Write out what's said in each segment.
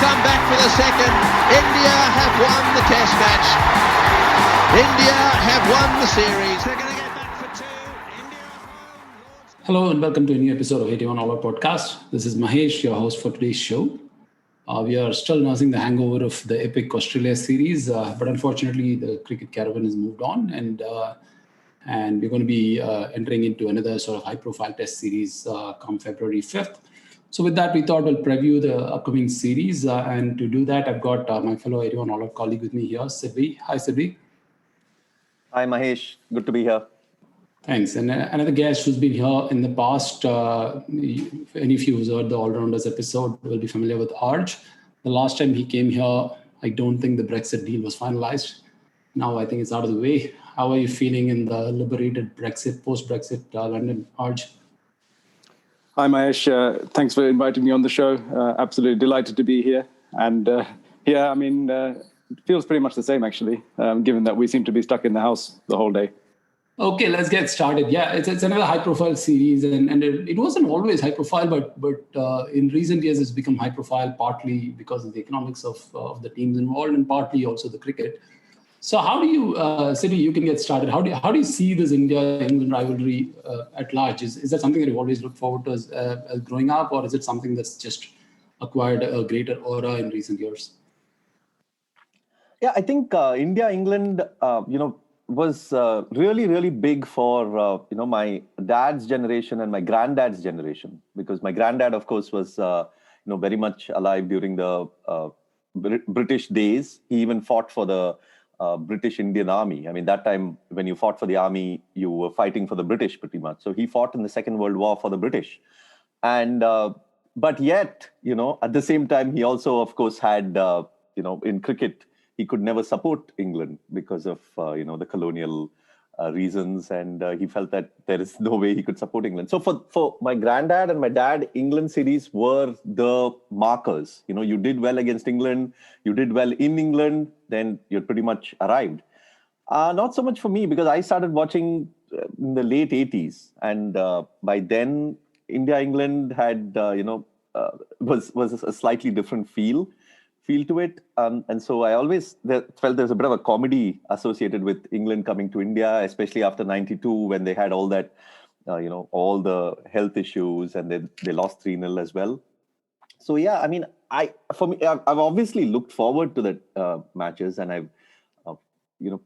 come back for the second. India have won the test match. India have won the series. They're going to get back for two. India home. Hello and welcome to a new episode of 81 All Out Podcast. This is Mahesh, your host for today's show. We are still nursing the hangover of the epic Australia series, but unfortunately the cricket caravan has moved on and we're going to be entering into another sort of high-profile test series come February 5th. So with that, we thought we'll preview the upcoming series. And to do that, I've got my fellow 81 All Out colleague with me here, Sidvi. Hi, Sidvi. Hi, Mahesh. Good to be here. Thanks. And another guest who's been here in the past, any of you who's heard the All-Rounders episode will be familiar with Arj. The last time he came here, I don't think the Brexit deal was finalized. Now I think it's out of the way. How are you feeling in the liberated Brexit, post-Brexit London, Arj? Hi, Mahesh. Thanks for inviting me on the show. Absolutely delighted to be here. And it feels pretty much the same, actually, given that we seem to be stuck in the house the whole day. Okay, let's get started. Yeah, it's another high-profile series, and it wasn't always high-profile, but in recent years it's become high-profile partly because of the economics of the teams involved and partly also the cricket. So how do you, Sidvi, you can get started. How do you see this India-England rivalry at large? Is that something that you've always looked forward to as growing up, or is it something that's just acquired a greater aura in recent years? Yeah, I think India-England, was really, really big for, my dad's generation and my granddad's generation, because my granddad, of course, was, very much alive during the British days. He even fought for the British Indian Army. I mean, that time when you fought for the army, you were fighting for the British pretty much. So he fought in the Second World War for the British. And, but yet, at the same time, he also, of course, had, in cricket, he could never support England because of, the colonial reasons. And he felt that there is no way he could support England. So for my granddad and my dad, England series were the markers. You did well against England, you did well in England, then you're pretty much arrived. Not so much for me, because I started watching in the late 80s. And by then, India-England had, was a slightly different feel to it. And so I always felt there's a bit of a comedy associated with England coming to India, especially after 92, when they had all that, all the health issues, and they lost 3-0 as well. So, yeah, I mean, I've obviously looked forward to the matches, and I've,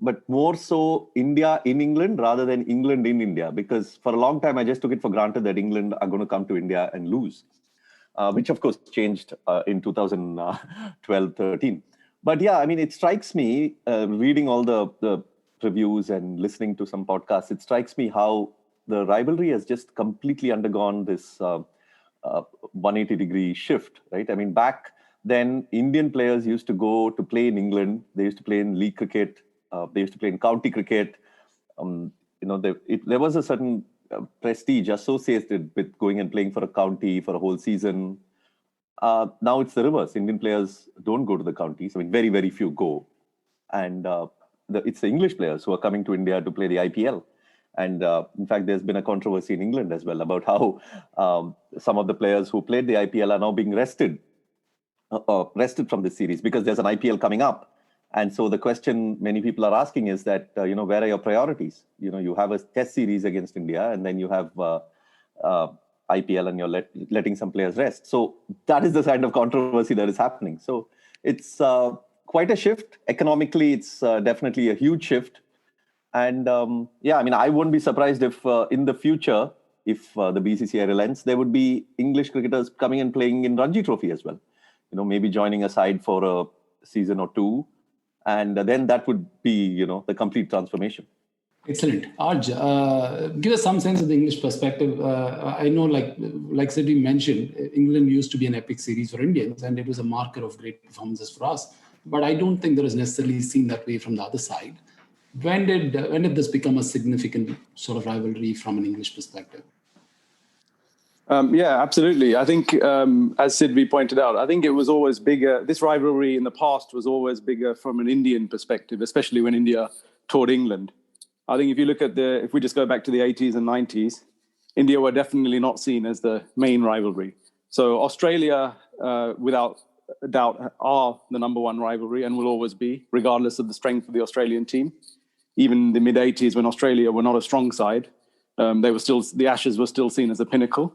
but more so India in England rather than England in India, because for a long time, I just took it for granted that England are going to come to India and lose. Which of course changed in 2012-13. But yeah, I mean, it strikes me, reading all the reviews and listening to some podcasts, it strikes me how the rivalry has just completely undergone this 180-degree shift, right? I mean, back then, Indian players used to go to play in England. They used to play in league cricket. They used to play in county cricket. There was a certain prestige associated with going and playing for a county for a whole season. Now it's the reverse. Indian players don't go to the counties. I mean, very, very few go. And it's the English players who are coming to India to play the IPL. And in fact, there's been a controversy in England as well about how some of the players who played the IPL are now being rested from this series because there's an IPL coming up. And so the question many people are asking is that, where are your priorities? You have a test series against India, and then you have IPL, and you're letting some players rest. So that is the kind of controversy that is happening. So it's quite a shift. Economically, it's definitely a huge shift. And I wouldn't be surprised if in the future, if the BCCI relents, there would be English cricketers coming and playing in Ranji Trophy as well. Maybe joining a side for a season or two. And then that would be, the complete transformation. Excellent. Arj, give us some sense of the English perspective. I know, like Sidvi mentioned, England used to be an epic series for Indians, and it was a marker of great performances for us. But I don't think that is necessarily seen that way from the other side. When did this become a significant sort of rivalry from an English perspective? Yeah, absolutely. I think, as Sidvi pointed out, I think it was always bigger. This rivalry in the past was always bigger from an Indian perspective, especially when India toured England. I think if you look at if we just go back to the 80s and 90s, India were definitely not seen as the main rivalry. So Australia, without a doubt, are the number one rivalry and will always be, regardless of the strength of the Australian team. Even in the mid-'80s, when Australia were not a strong side, the Ashes were still seen as a pinnacle.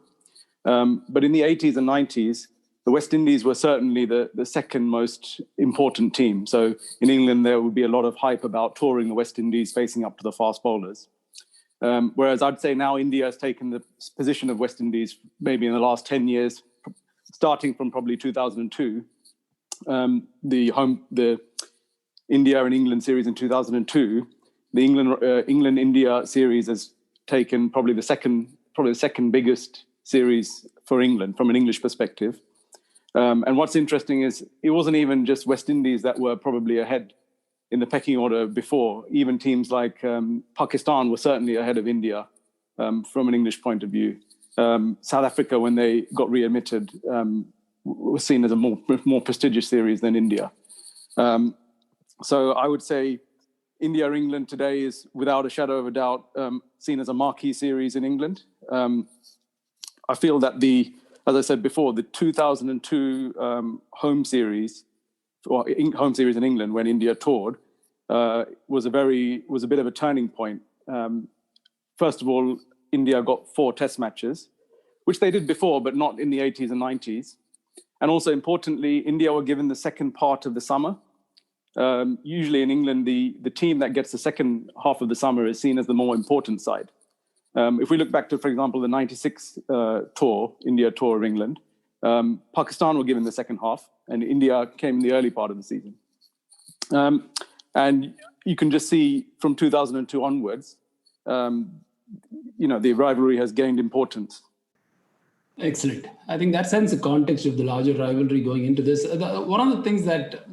But in the 80s and 90s, the West Indies were certainly the second most important team. So in England, there would be a lot of hype about touring the West Indies, facing up to the fast bowlers. Whereas I'd say now India has taken the position of West Indies maybe in the last 10 years, starting from probably 2002. The India and England series in 2002, the England-India series has taken probably the second biggest series for England from an English perspective. And what's interesting is it wasn't even just West Indies that were probably ahead in the pecking order before. Even teams like Pakistan were certainly ahead of India from an English point of view. South Africa, when they got readmitted, was seen as a more prestigious series than India. So I would say India-England today is, without a shadow of a doubt, seen as a marquee series in England. I feel that as I said before, the 2002 home series in England when India toured was a bit of a turning point. First of all, India got 4 test matches, which they did before, but not in the 80s and 90s. And also importantly, India were given the second part of the summer. Usually in England, the team that gets the second half of the summer is seen as the more important side. If we look back to, for example, the 96 India tour of England, Pakistan were given the second half and India came in the early part of the season. And you can just see from 2002 onwards, the rivalry has gained importance. Excellent. I think that sends the context of the larger rivalry going into this. One of the things that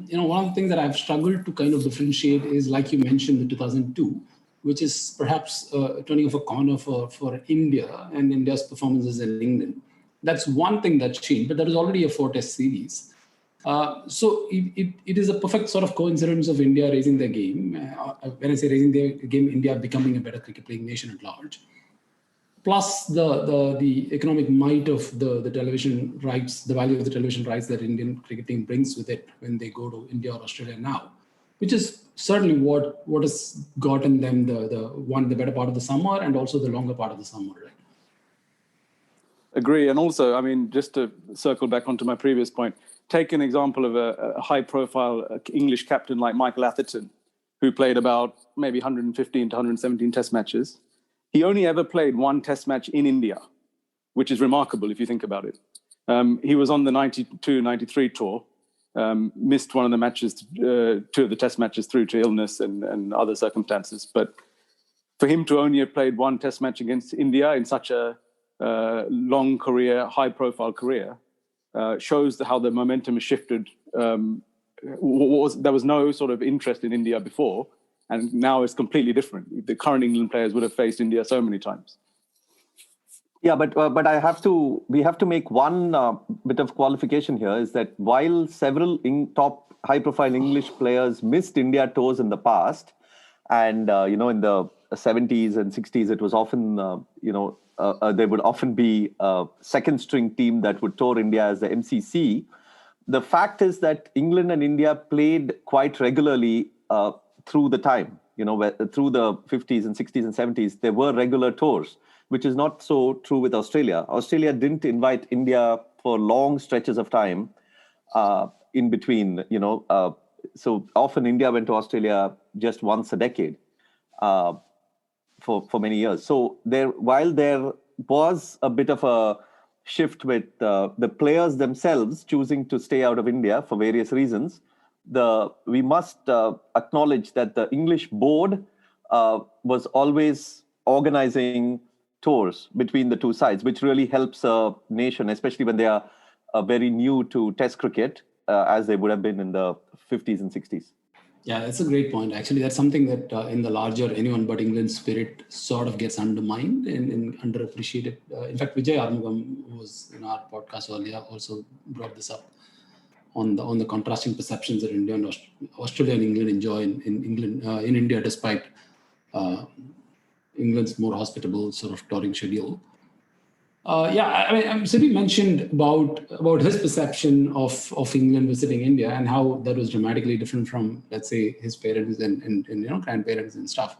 I've struggled to kind of differentiate is, like you mentioned, the 2002, which is perhaps turning off a corner for India and India's performances in England. That's one thing that's changed, but there is already a 4-test series. So it is a perfect sort of coincidence of India raising their game. When I say raising their game, India becoming a better cricket playing nation at large. Plus the economic might of the television rights, the value of the television rights that Indian cricket team brings with it when they go to India or Australia now, which is certainly what has gotten them the better part of the summer and also the longer part of the summer, right? Agree. And also, I mean, just to circle back onto my previous point, take an example of a high-profile English captain like Michael Atherton, who played about maybe 115 to 117 test matches. He only ever played 1 test match in India, which is remarkable if you think about it. He was on the 92-93 tour, missed one of the matches, 2 of the test matches through to illness and other circumstances. But for him to only have played 1 test match against India in such a long career, high-profile career, shows how the momentum has shifted. There was no sort of interest in India before, and now it's completely different. The current England players would have faced India so many times. Yeah, but we have to make one bit of qualification here, is that while several top high-profile English players missed India tours in the past, and in the 70s and 60s, it was often there would often be a second-string team that would tour India as the MCC. The fact is that England and India played quite regularly through the time. Through the 50s and 60s and 70s, there were regular tours, which is not so true with Australia. Australia didn't invite India for long stretches of time in between, so often India went to Australia just once a decade for many years. So while there was a bit of a shift with the players themselves choosing to stay out of India for various reasons, we must acknowledge that the English board was always organizing tours between the two sides, which really helps a nation, especially when they are very new to Test cricket, as they would have been in the 50s and 60s. Yeah, that's a great point. Actually, that's something that in the larger anyone but England spirit sort of gets undermined and underappreciated. In fact, Vijay Armugam, who was in our podcast earlier, also brought this up on the contrasting perceptions that India and Australia and England enjoy in India, despite England's more hospitable sort of touring schedule. I mean, Siddhi mentioned about his perception of England visiting India and how that was dramatically different from, let's say, his parents and grandparents and stuff.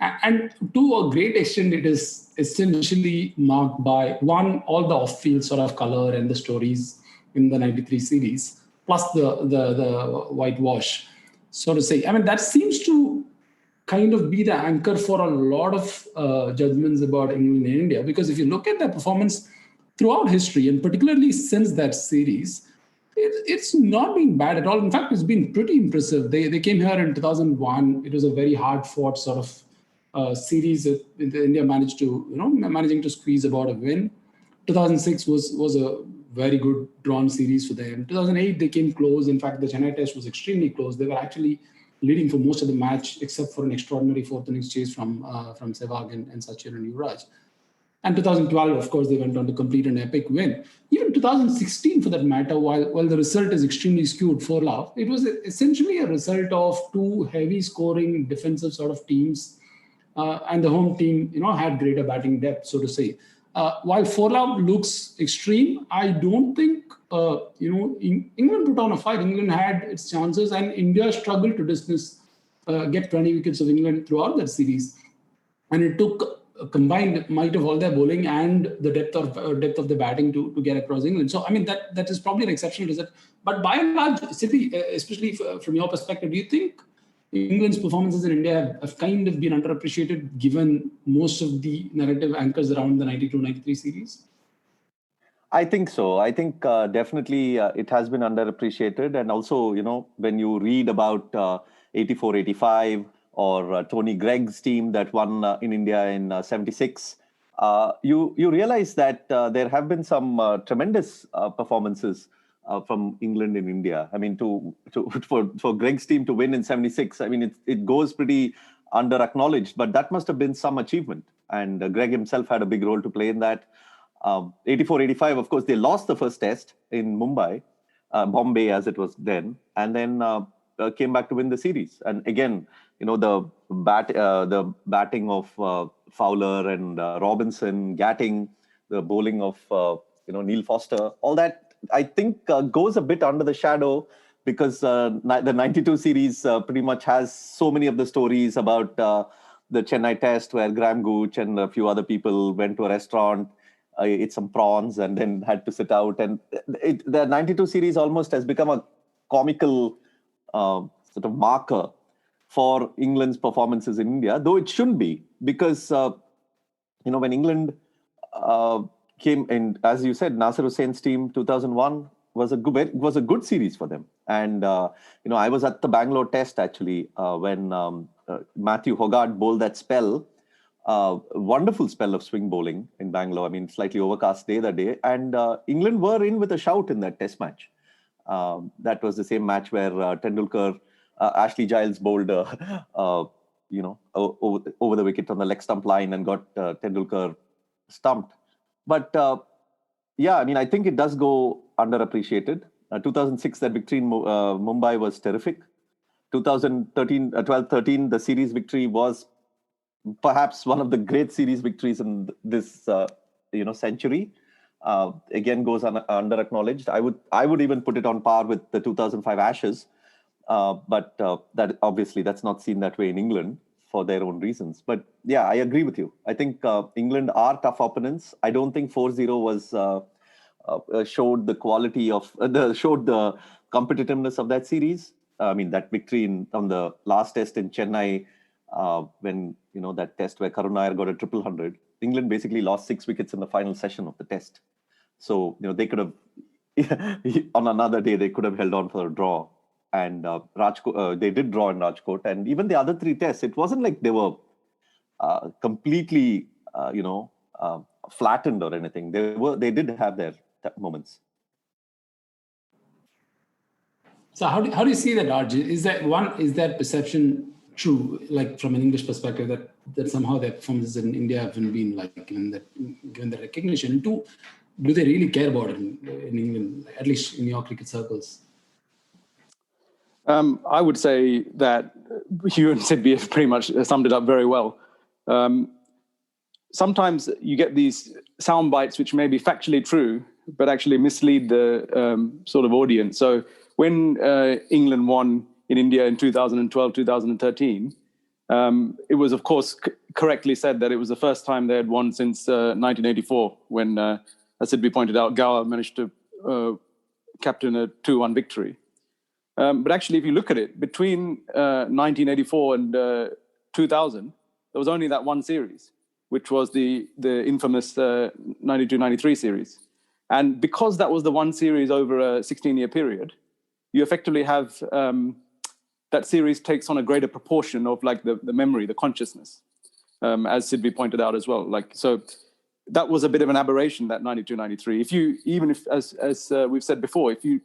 And to a great extent, it is essentially marked by one, all the off-field sort of color and the stories in the '93 series, plus the whitewash, so to say. I mean, that seems to kind of be the anchor for a lot of judgments about England and India. Because if you look at their performance throughout history, and particularly since that series, it's not been bad at all. In fact, it's been pretty impressive. They came here in 2001. It was a very hard fought sort of series. India managed to, managing to squeeze about a win. 2006 was a very good drawn series for them. 2008 they came close. In fact, the Chennai test was extremely close. They were actually leading for most of the match, except for an extraordinary fourth innings chase from Sehwag and Sachin and Yuvraj. And 2012, of course, they went on to complete an epic win. Even 2016, for that matter, while the result is extremely skewed for love, it was essentially a result of two heavy scoring defensive sort of teams, and the home team, had greater batting depth, so to say. While Forlove looks extreme, I don't think, England put on a fight. England had its chances, and India struggled to get 20 wickets of England throughout that series. And it took a combined might of all their bowling and the depth of the batting to get across England. So, I mean, that is probably an exceptional result. But by and large, Siddhi, especially from your perspective, do you think England's performances in India have kind of been underappreciated given most of the narrative anchors around the 92-93 series? I think so. I think definitely it has been underappreciated. And also, when you read about 84-85 or Tony Gregg's team that won in India in 76, you realize that there have been some tremendous performances from England in India. I mean, for Gregg's team to win in 76, I mean, it goes pretty under acknowledged, but that must have been some achievement. And Gregg himself had a big role to play in that. 84-85, of course, they lost the first test in Mumbai, Bombay as it was then, and then came back to win the series. And again, the batting of Fowler and Robinson, Gatting, the bowling of Neil Foster, all that I think goes a bit under the shadow because the 92 series pretty much has so many of the stories about the Chennai test where Graham Gooch and a few other people went to a restaurant, ate some prawns and then had to sit out. And the 92 series almost has become a comical sort of marker for England's performances in India, though it shouldn't be, because, when England came in, as you said, Nasir Hussain's team, 2001 was a good series for them. And, I was at the Bangalore test actually when Matthew Hogarth bowled that spell. Wonderful spell of swing bowling in Bangalore. I mean, slightly overcast day that day. And England were in with a shout in that test match. That was the same match where Tendulkar, Ashley Giles bowled, over the wicket on the leg stump line and got Tendulkar stumped. But I mean, I think it does go underappreciated. 2006, that victory in Mumbai was terrific. 12-13, the series victory was perhaps one of the great series victories in this century. Again, goes under acknowledged. I would even put it on par with the 2005 Ashes, but that obviously that's not seen that way in England for their own reasons. But yeah, I agree with you. I think England are tough opponents. I don't think 4-0 was showed the quality of showed the competitiveness of that series. I mean, that victory on the last test in Chennai, when that test where Karun Nair got a 100. England basically lost 6 wickets in the final session of the test. So they could have on another day they could have held on for a draw. And they did draw in Rajkot, and even the other 3 tests, it wasn't like they were completely flattened or anything. They did have their moments. So how do you see that, Raj? Is that perception true, like from an English perspective, that somehow their performances in India haven't been like given the recognition? And 2, do they really care about it in England, at least in your cricket circles? I would say that Hugh and Sidby have pretty much summed it up very well. sometimes you get these sound bites which may be factually true, but actually mislead the sort of audience. So when England won in India in 2012, 2013, it was, of course, correctly said that it was the first time they had won since 1984, when, as Sidby pointed out, Gower managed to captain a 2-1 victory. But actually, if you look at it, between 1984 and 2000, there was only that one series, which was the infamous 92-93 series. And because that was the one series over a 16-year period, you effectively have that series takes on a greater proportion of like the memory, the consciousness, as Sidby pointed out as well. Like, so that was a bit of an aberration, that 92-93. Even if, as we've said before, if you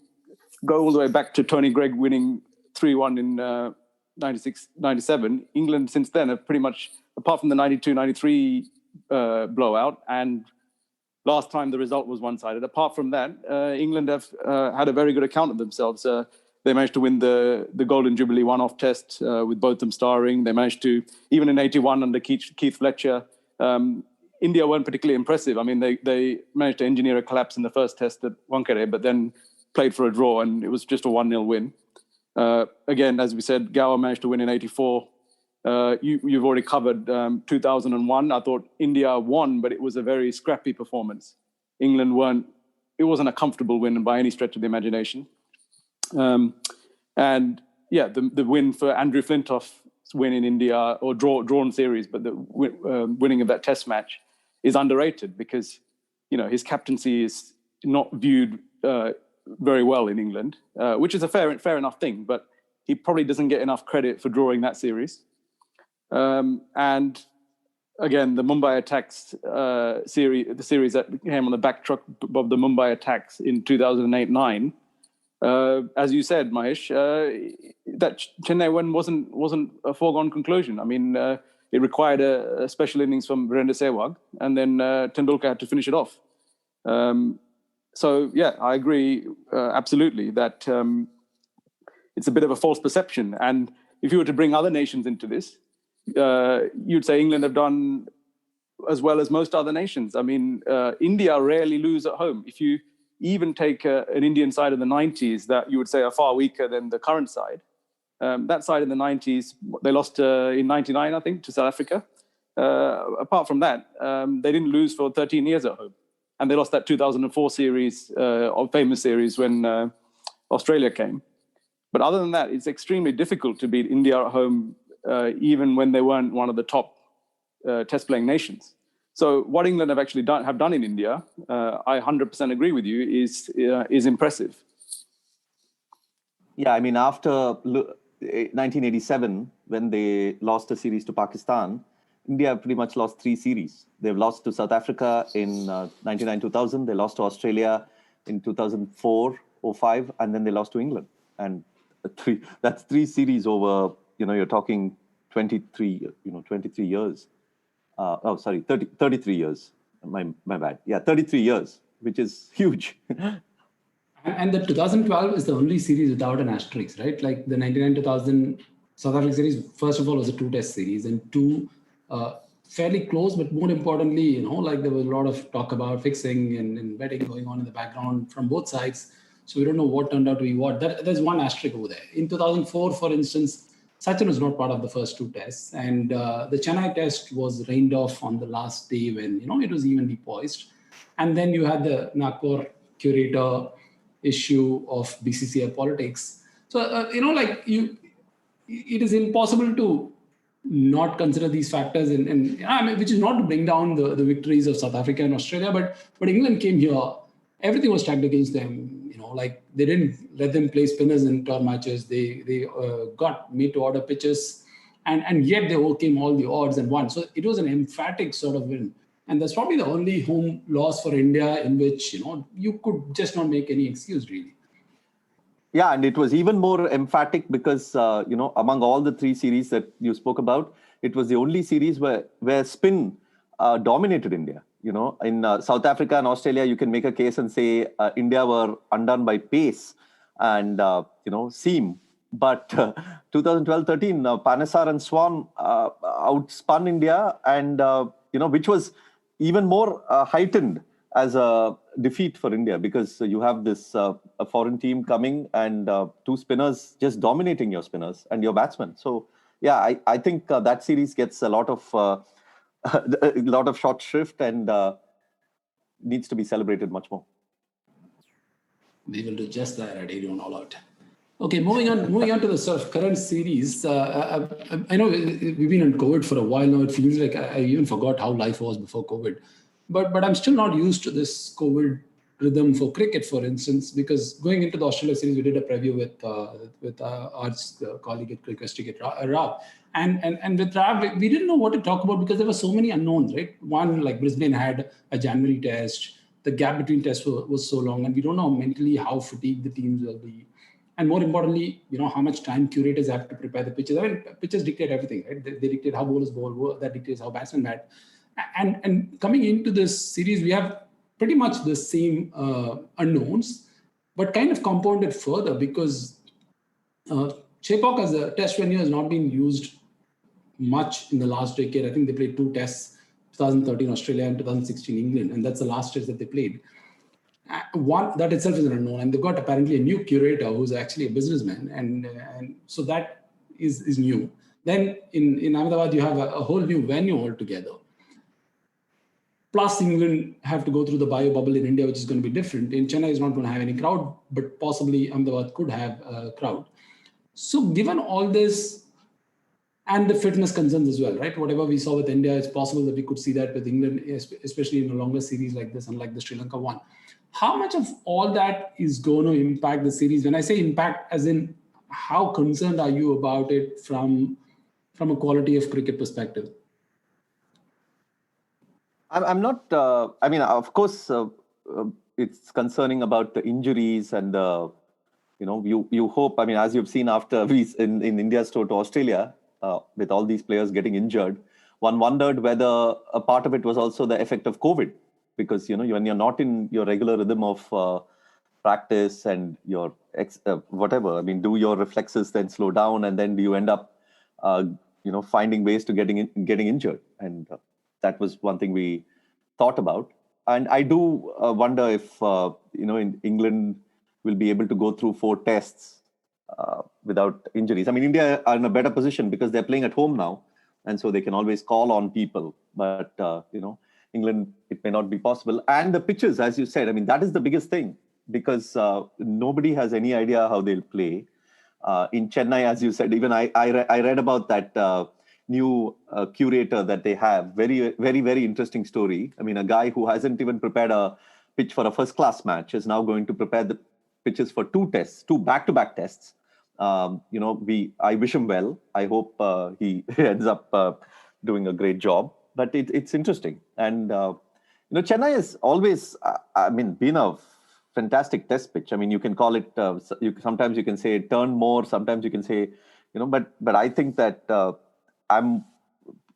go all the way back to Tony Greig winning 3-1 in 96-97, England since then have pretty much, apart from the 92-93 blowout, and last time the result was one-sided, apart from that, England have had a very good account of themselves. They managed to win the Golden Jubilee one-off test with both them starring. They managed to, even in 81 under Keith Fletcher, India weren't particularly impressive. I mean, they managed to engineer a collapse in the first test at Wankhede, but then played for a draw, and it was just a 1-0 win. Again, as we said, Gower managed to win in 84. You've already covered 2001. I thought India won, but it was a very scrappy performance. England it wasn't a comfortable win by any stretch of the imagination. And yeah, the win for Andrew Flintoff's win in India, or drawn series, but the winning of that test match is underrated because, you know, his captaincy is not viewed very well in England, which is a fair enough thing, but he probably doesn't get enough credit for drawing that series. And again, the Mumbai attacks series, the series that came on the backdrop of the Mumbai attacks in 2008-9, as you said, Mahesh, that Chennai win wasn't a foregone conclusion. I mean, it required a special innings from Virender Sehwag, and then Tendulkar had to finish it off. So, yeah, I agree absolutely that it's a bit of a false perception. And if you were to bring other nations into this, you'd say England have done as well as most other nations. I mean, India rarely lose at home. If you even take an Indian side of the 90s that you would say are far weaker than the current side, that side in the 90s, they lost in 99, I think, to South Africa. Apart from that, they didn't lose for 13 years at home. And they lost that 2004 series, famous series, when Australia came. But other than that, it's extremely difficult to beat India at home, even when they weren't one of the top test-playing nations. So what England have actually done in India, I 100% agree with you, is impressive. Yeah, I mean, after 1987, when they lost a series to Pakistan, India pretty much lost 3 series. They've lost to South Africa in 99-2000. They lost to Australia in 2004-05, and then they lost to England. And that's 3 series over, you're talking 23 years. 33 years. My bad. Yeah, 33 years, which is huge. And the 2012 is the only series without an asterisk, right? Like the 99-2000 South Africa series, first of all, was a 2-test series, and 2 fairly close, but more importantly, like there was a lot of talk about fixing and betting going on in the background from both sides. So we don't know what turned out to be what. There's one asterisk over there. In 2004, for instance, Sachin was not part of the first 2 tests, and the Chennai test was rained off on the last day when it was evenly poised, and then you had the Nagpur curator issue of BCCI politics. So it is impossible to not consider these factors, and I mean, which is not to bring down the victories of South Africa and Australia, but England came here, everything was stacked against them. Like they didn't let them play spinners in tour matches. They got made to order pitches, and yet they overcame all the odds and won. So it was an emphatic sort of win, and that's probably the only home loss for India in which you could just not make any excuse really. Yeah, and it was even more emphatic because among all the 3 series that you spoke about, it was the only series where spin dominated India. In South Africa and Australia, you can make a case and say India were undone by pace and, seam. But 2012-13, Panesar and Swan outspun India. And, which was even more heightened as a defeat for India, because you have this a foreign team coming and two spinners just dominating your spinners and your batsmen. So yeah, I think that series gets a lot of a lot of short shrift and needs to be celebrated much more. We will do just that at 81 all out. Okay, moving on to the sort of current series. I know we've been on COVID for a while now. It feels like I even forgot how life was before COVID. But I'm still not used to this COVID rhythm for cricket, for instance, because going into the Australia series, we did a preview with our colleague at Cricket, Rav. And with Rav, we didn't know what to talk about because there were so many unknowns, right? One, like Brisbane had a January test. The gap between tests was so long, and we don't know mentally how fatigued the teams will be. And more importantly, how much time curators have to prepare the pitches. I mean, pitches dictate everything, right? They dictate how bowlers bowl, that dictates how batsmen bat. And coming into this series, we have pretty much the same unknowns, but kind of compounded further because Chepauk as a test venue has not been used much in the last decade. I think they played 2 tests, 2013 Australia and 2016 England, and that's the last test that they played. One, that itself is an unknown, and they've got apparently a new curator who's actually a businessman, and so that is new. Then in Ahmedabad, you have a whole new venue altogether. Plus, England have to go through the bio bubble in India, which is going to be different. In Chennai, is not going to have any crowd, but possibly Ahmedabad could have a crowd. So given all this and the fitness concerns as well, right? Whatever we saw with India, it's possible that we could see that with England, especially in a longer series like this, unlike the Sri Lanka one. How much of all that is going to impact the series? When I say impact, as in how concerned are you about it from a quality of cricket perspective? I'm not. I mean, of course, it's concerning about the injuries and you hope. I mean, as you've seen after in India's tour to Australia, with all these players getting injured, one wondered whether a part of it was also the effect of COVID, because when you're not in your regular rhythm of practice and your whatever. I mean, do your reflexes then slow down, and then do you end up finding ways to getting injured? And that was one thing we thought about. And I do wonder if, in England will be able to go through 4 tests without injuries. I mean, India are in a better position because they're playing at home now. And so they can always call on people. But, England, it may not be possible. And the pitches, as you said, I mean, that is the biggest thing, because nobody has any idea how they'll play. In Chennai, as you said, even I read about that new curator that they have. Very, very, very interesting story. I mean, a guy who hasn't even prepared a pitch for a first-class match is now going to prepare the pitches for 2 tests, 2 back-to-back tests. I wish him well. I hope he ends up doing a great job. But it's interesting. And, Chennai has always, been a fantastic test pitch. I mean, you can call it, sometimes you can say turn more, sometimes you can say, but I think that I'm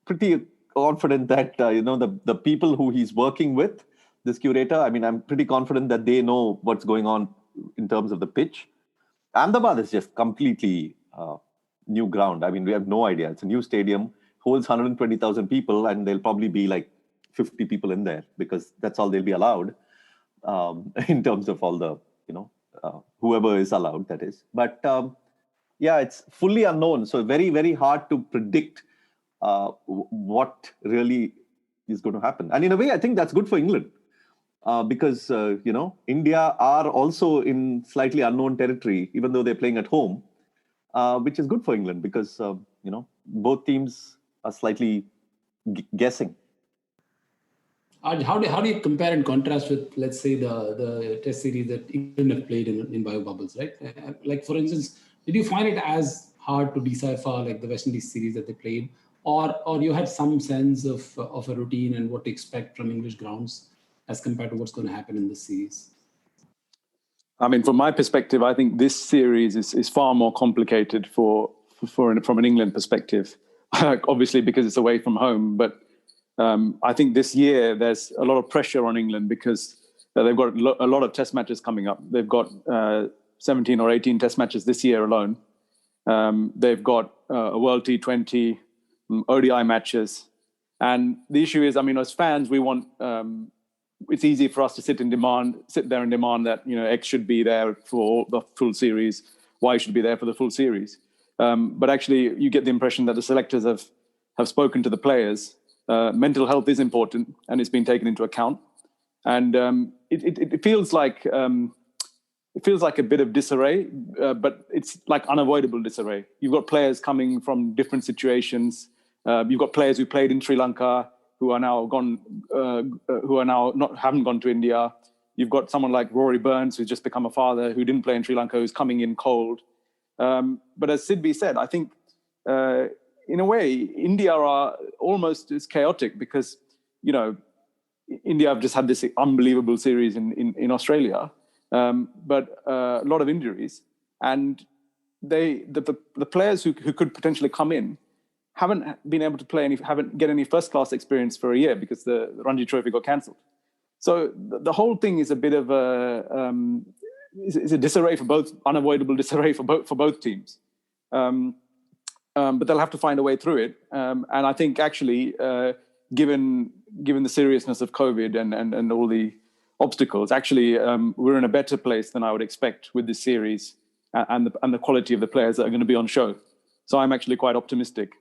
pretty confident that, the people who he's working with, this curator, I mean, I'm pretty confident that they know what's going on in terms of the pitch. Ahmedabad is just completely new ground. I mean, we have no idea. It's a new stadium, holds 120,000 people, and there'll probably be like 50 people in there because that's all they'll be allowed in terms of all the, whoever is allowed, that is. But it's fully unknown. So very, very hard to predict what really is going to happen. And in a way, I think that's good for England. Because, India are also in slightly unknown territory, even though they're playing at home, which is good for England because, both teams are slightly guessing. How do you compare and contrast with, let's say, the test series that England have played in bio bubbles, right? Like, for instance, did you find it as hard to decipher like the West Indies series that they played, or you had some sense of a routine and what to expect from English grounds as compared to what's going to happen in this series? I mean, from my perspective, I think this series is far more complicated from an England perspective, obviously because it's away from home. But I think this year there's a lot of pressure on England because they've got a lot of test matches coming up. They've got 17 or 18 test matches this year alone. They've got a World T20, ODI matches. And the issue is, I mean, as fans, we want. It's easy for us to sit there and demand that X should be there for the full series, Y should be there for the full series. But actually, you get the impression that the selectors have spoken to the players. Mental health is important, and it's been taken into account. And it feels like a bit of disarray, but it's like unavoidable disarray. You've got players coming from different situations. You've got players who played in Sri Lanka who are now gone, haven't gone to India. You've got someone like Rory Burns, who's just become a father, who didn't play in Sri Lanka, who's coming in cold. But as Sidby said, I think in a way, India are almost as chaotic because, India have just had this unbelievable series in Australia, but a lot of injuries. And the players who could potentially come in haven't been able to haven't get any first-class experience for a year because the Ranji Trophy got cancelled. So the whole thing is a bit of is a disarray unavoidable disarray for both teams. But they'll have to find a way through it. And I think actually, given the seriousness of COVID and all the obstacles, actually, we're in a better place than I would expect with this series and the quality of the players that are going to be on show. So I'm actually quite optimistic.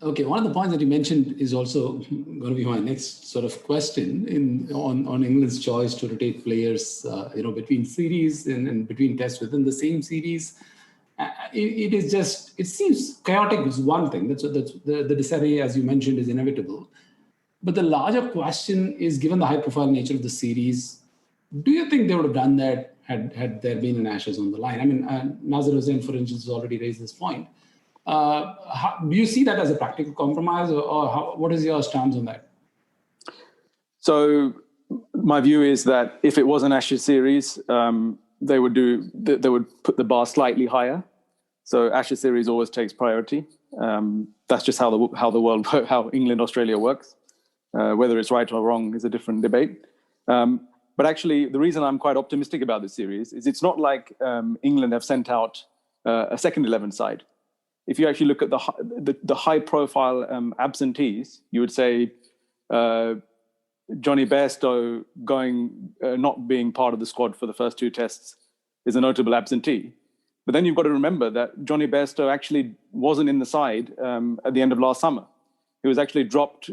Okay, one of the points that you mentioned is also going to be my next sort of question on England's choice to rotate players, between series and between tests within the same series. It seems chaotic is one thing. That's the disarray, as you mentioned, is inevitable. But the larger question is, given the high-profile nature of the series, do you think they would have done that had there been an Ashes on the line? I mean, Nazir Hussain, for instance, has already raised this point. Do you see that as a practical compromise, or what is your stance on that? So my view is that if it was an Ashes series, they would put the bar slightly higher. So Ashes series always takes priority. That's just how England Australia works. Whether it's right or wrong is a different debate. But actually, the reason I'm quite optimistic about this series is it's not like England have sent out a second 11 side. If you actually look at the high-profile absentees, you would say Johnny Bairstow not being part of the squad for the first two tests is a notable absentee. But then you've got to remember that Johnny Bairstow actually wasn't in the side at the end of last summer. He was actually dropped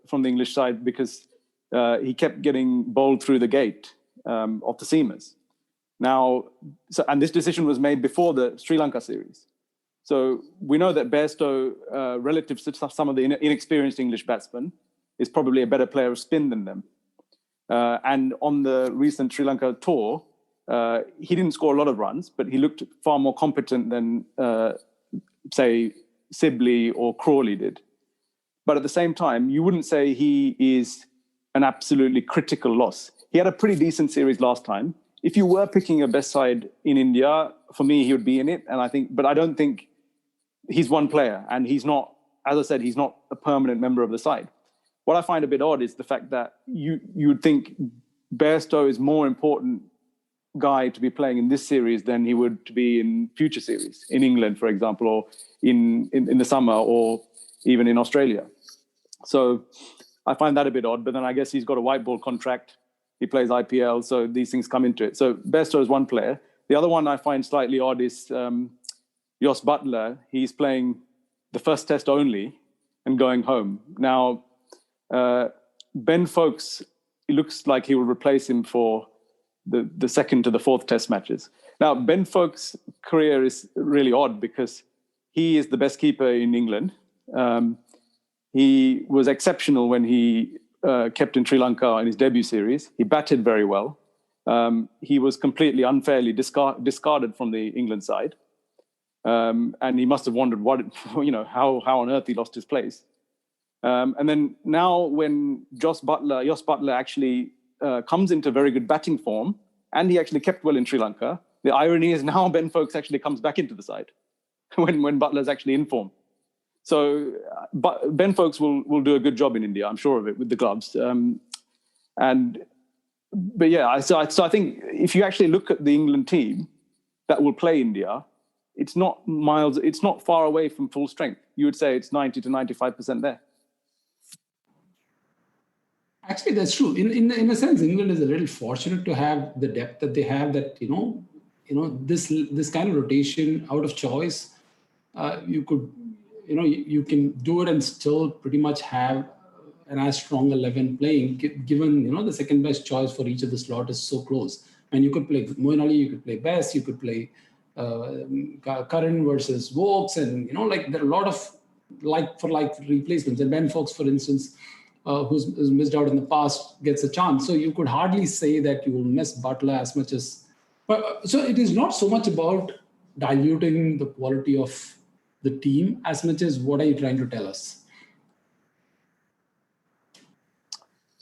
from the English side because he kept getting bowled through the gate of the seamers. And this decision was made before the Sri Lanka series. So we know that Bairstow, relative to some of the inexperienced English batsmen, is probably a better player of spin than them. And on the recent Sri Lanka tour, he didn't score a lot of runs, but he looked far more competent than, say, Sibley or Crawley did. But at the same time, you wouldn't say he is an absolutely critical loss. He had a pretty decent series last time. If you were picking a best side in India, for me, he would be in it. But I don't think he's one player, and he's not, as I said, he's not a permanent member of the side. What I find a bit odd is the fact that you would think Bairstow is more important guy to be playing in this series than he would to be in future series, in England, for example, or in the summer, or even in Australia. So I find that a bit odd, but then I guess he's got a white ball contract. He plays IPL, so these things come into it. So Bairstow is one player. The other one I find slightly odd is Jos Buttler. He's playing the first test only and going home. Now, Ben Foakes, it looks like he will replace him for the second to the fourth test matches. Now, Ben Foakes' career is really odd because he is the best keeper in England. He was exceptional when he kept in Sri Lanka in his debut series. He batted very well. He was completely unfairly discarded from the England side. And he must have wondered how on earth he lost his place. And then now when Jos Buttler actually comes into very good batting form, and he actually kept well in Sri Lanka, the irony is now Ben Foakes actually comes back into the side when Butler's actually in form. So Ben Foakes will do a good job in India, I'm sure of it, with the gloves. So I think if you actually look at the England team that will play India, it's not far away from full strength. You would say it's 90 to 95% there. Actually, that's true. In a sense, England is a little fortunate to have the depth that they have. That this kind of rotation out of choice, you could, you can do it and still pretty much have an as strong 11 playing. Given the second best choice for each of the slot is so close. And you could play Moeen Ali, you could play Best, you could play Curran versus Vokes, and there are a lot of like replacements. And Ben Fox, for instance, who's missed out in the past, gets a chance. So you could hardly say that you will miss Butler as much as. So it is not so much about diluting the quality of the team as much as what are you trying to tell us?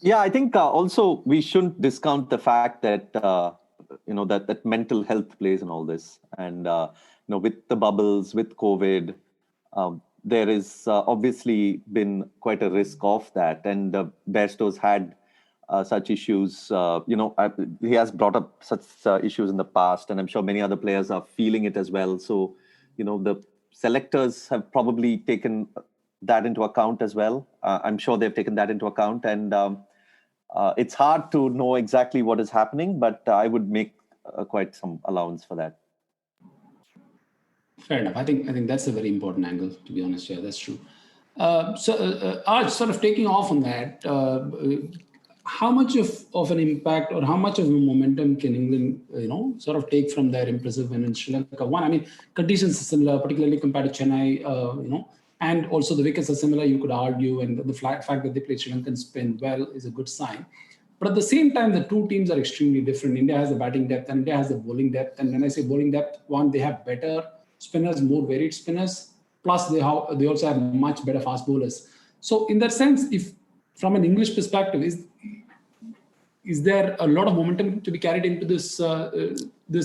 Yeah, I think also we shouldn't discount the fact that that mental health plays in all this, and with the bubbles, with COVID, there is obviously been quite a risk of that, and Bairstow's had such issues. He has brought up such issues in the past, and I'm sure many other players are feeling it as well. So, the selectors have probably taken that into account as well. I'm sure they've taken that into account, and it's hard to know exactly what is happening, but I would make quite some allowance for that. Fair enough. I think that's a very important angle, to be honest. Yeah, that's true. Arj, sort of taking off on that, how much of an impact or how much of a momentum can England, sort of take from their impressive win in Sri Lanka? One, I mean, conditions are similar, particularly compared to Chennai, and also the wickets are similar, you could argue, and the fact that they play Sri Lankan spin well is a good sign. But at the same time, the two teams are extremely different. India has the batting depth and India has the bowling depth. And when I say bowling depth, one, they have better spinners, more varied spinners, plus they also have much better fast bowlers. So in that sense, if from an English perspective, is there a lot of momentum to be carried into this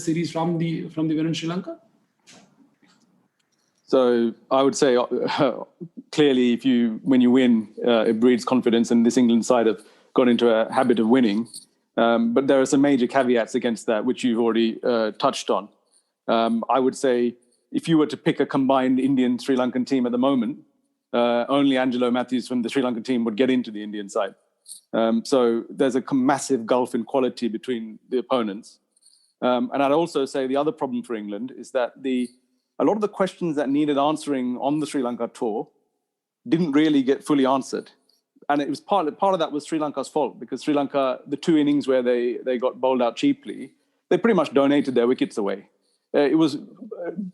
series from the win in Sri Lanka? So I would say clearly, when you win, it breeds confidence, and this England side have got into a habit of winning. But there are some major caveats against that, which you've already touched on. I would say if you were to pick a combined Indian-Sri Lankan team at the moment, only Angelo Matthews from the Sri Lankan team would get into the Indian side. So there's a massive gulf in quality between the opponents. And I'd also say the other problem for England is that a lot of the questions that needed answering on the Sri Lanka tour didn't really get fully answered. And it was part of that was Sri Lanka's fault, because Sri Lanka, the two innings where they got bowled out cheaply, they pretty much donated their wickets away. It was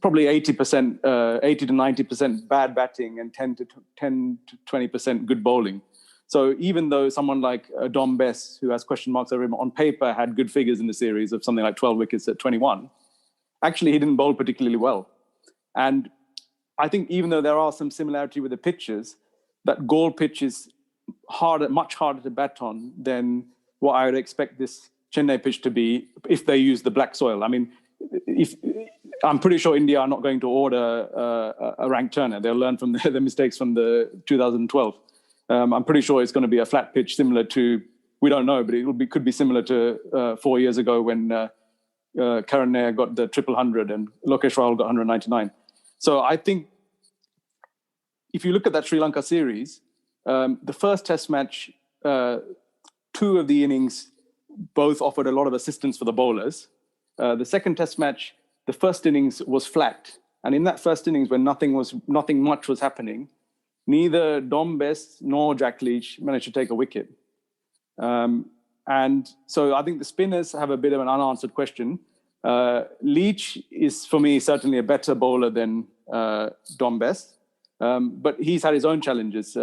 probably 80 to 90% bad batting and 10 to 20% good bowling. So even though someone like Dom Bess, who has question marks over him, on paper had good figures in the series of something like 12 wickets at 21, actually he didn't bowl particularly well. And I think even though there are some similarity with the pitches, that Galle pitch is much harder to bat on than what I would expect this Chennai pitch to be if they use the black soil. I mean, I'm pretty sure India are not going to order a rank turner. They'll learn from the mistakes from the 2012. I'm pretty sure it's going to be a flat pitch similar to, we don't know, but could be similar to 4 years ago when Karan Nair got the 100 and Lokesh Rahul got 199. So I think if you look at that Sri Lanka series, the first test match, two of the innings both offered a lot of assistance for the bowlers. The second test match, the first innings was flat. And in that first innings, when nothing much was happening, neither Dom Bess nor Jack Leach managed to take a wicket. And so I think the spinners have a bit of an unanswered question. Leach is, for me, certainly a better bowler than Dom Bess. But he's had his own challenges.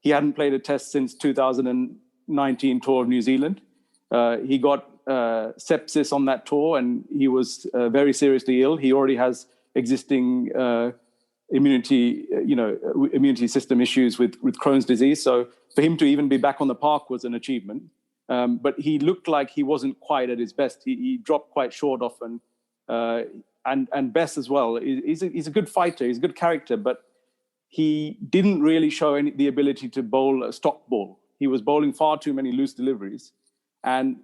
He hadn't played a test since 2019 tour of New Zealand. He got sepsis on that tour, and he was very seriously ill. He already has existing immunity system issues with Crohn's disease. So for him to even be back on the park was an achievement. But he looked like he wasn't quite at his best. He dropped quite short often. And Bess as well. He's a good fighter. He's a good character, but he didn't really show the ability to bowl a stock ball. He was bowling far too many loose deliveries. And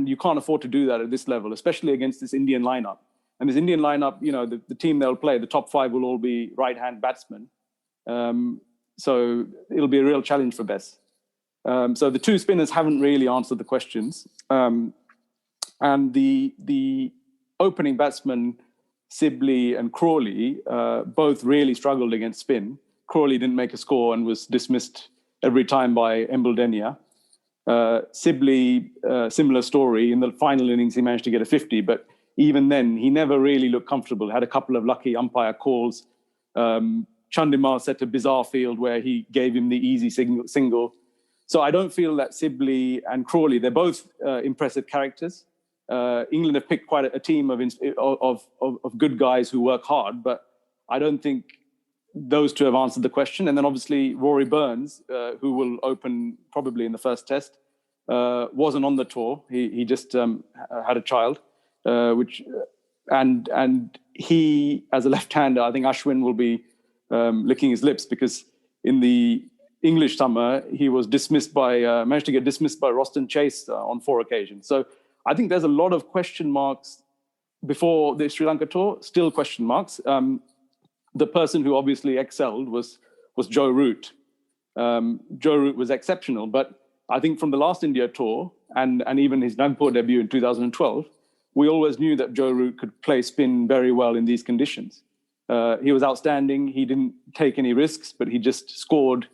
you can't afford to do that at this level, especially against this Indian lineup. And this Indian lineup, the team they'll play, the top five will all be right-hand batsmen. So it'll be a real challenge for Bess. So the two spinners haven't really answered the questions. And the opening batsmen, Sibley and Crawley, both really struggled against spin. Crawley didn't make a score and was dismissed every time by Embledenia. Sibley, similar story. In the final innings, he managed to get a 50, but even then, he never really looked comfortable. Had a couple of lucky umpire calls. Chandimal set a bizarre field where he gave him the easy single. So I don't feel that Sibley and Crawley, they're both impressive characters. England have picked quite a team of good guys who work hard, but I don't think those two have answered the question. And then obviously Rory Burns, who will open probably in the first test, wasn't on the tour. He just had a child, and he, as a left-hander, I think Ashwin will be licking his lips, because in the English summer, he was managed to get dismissed by Roston Chase on 4 occasions. So I think there's a lot of question marks before the Sri Lanka tour, still question marks. The person who obviously excelled was Joe Root. Joe Root was exceptional, but I think from the last India tour and even his Nagpur debut in 2012, we always knew that Joe Root could play spin very well in these conditions. He was outstanding. He didn't take any risks, but he just scored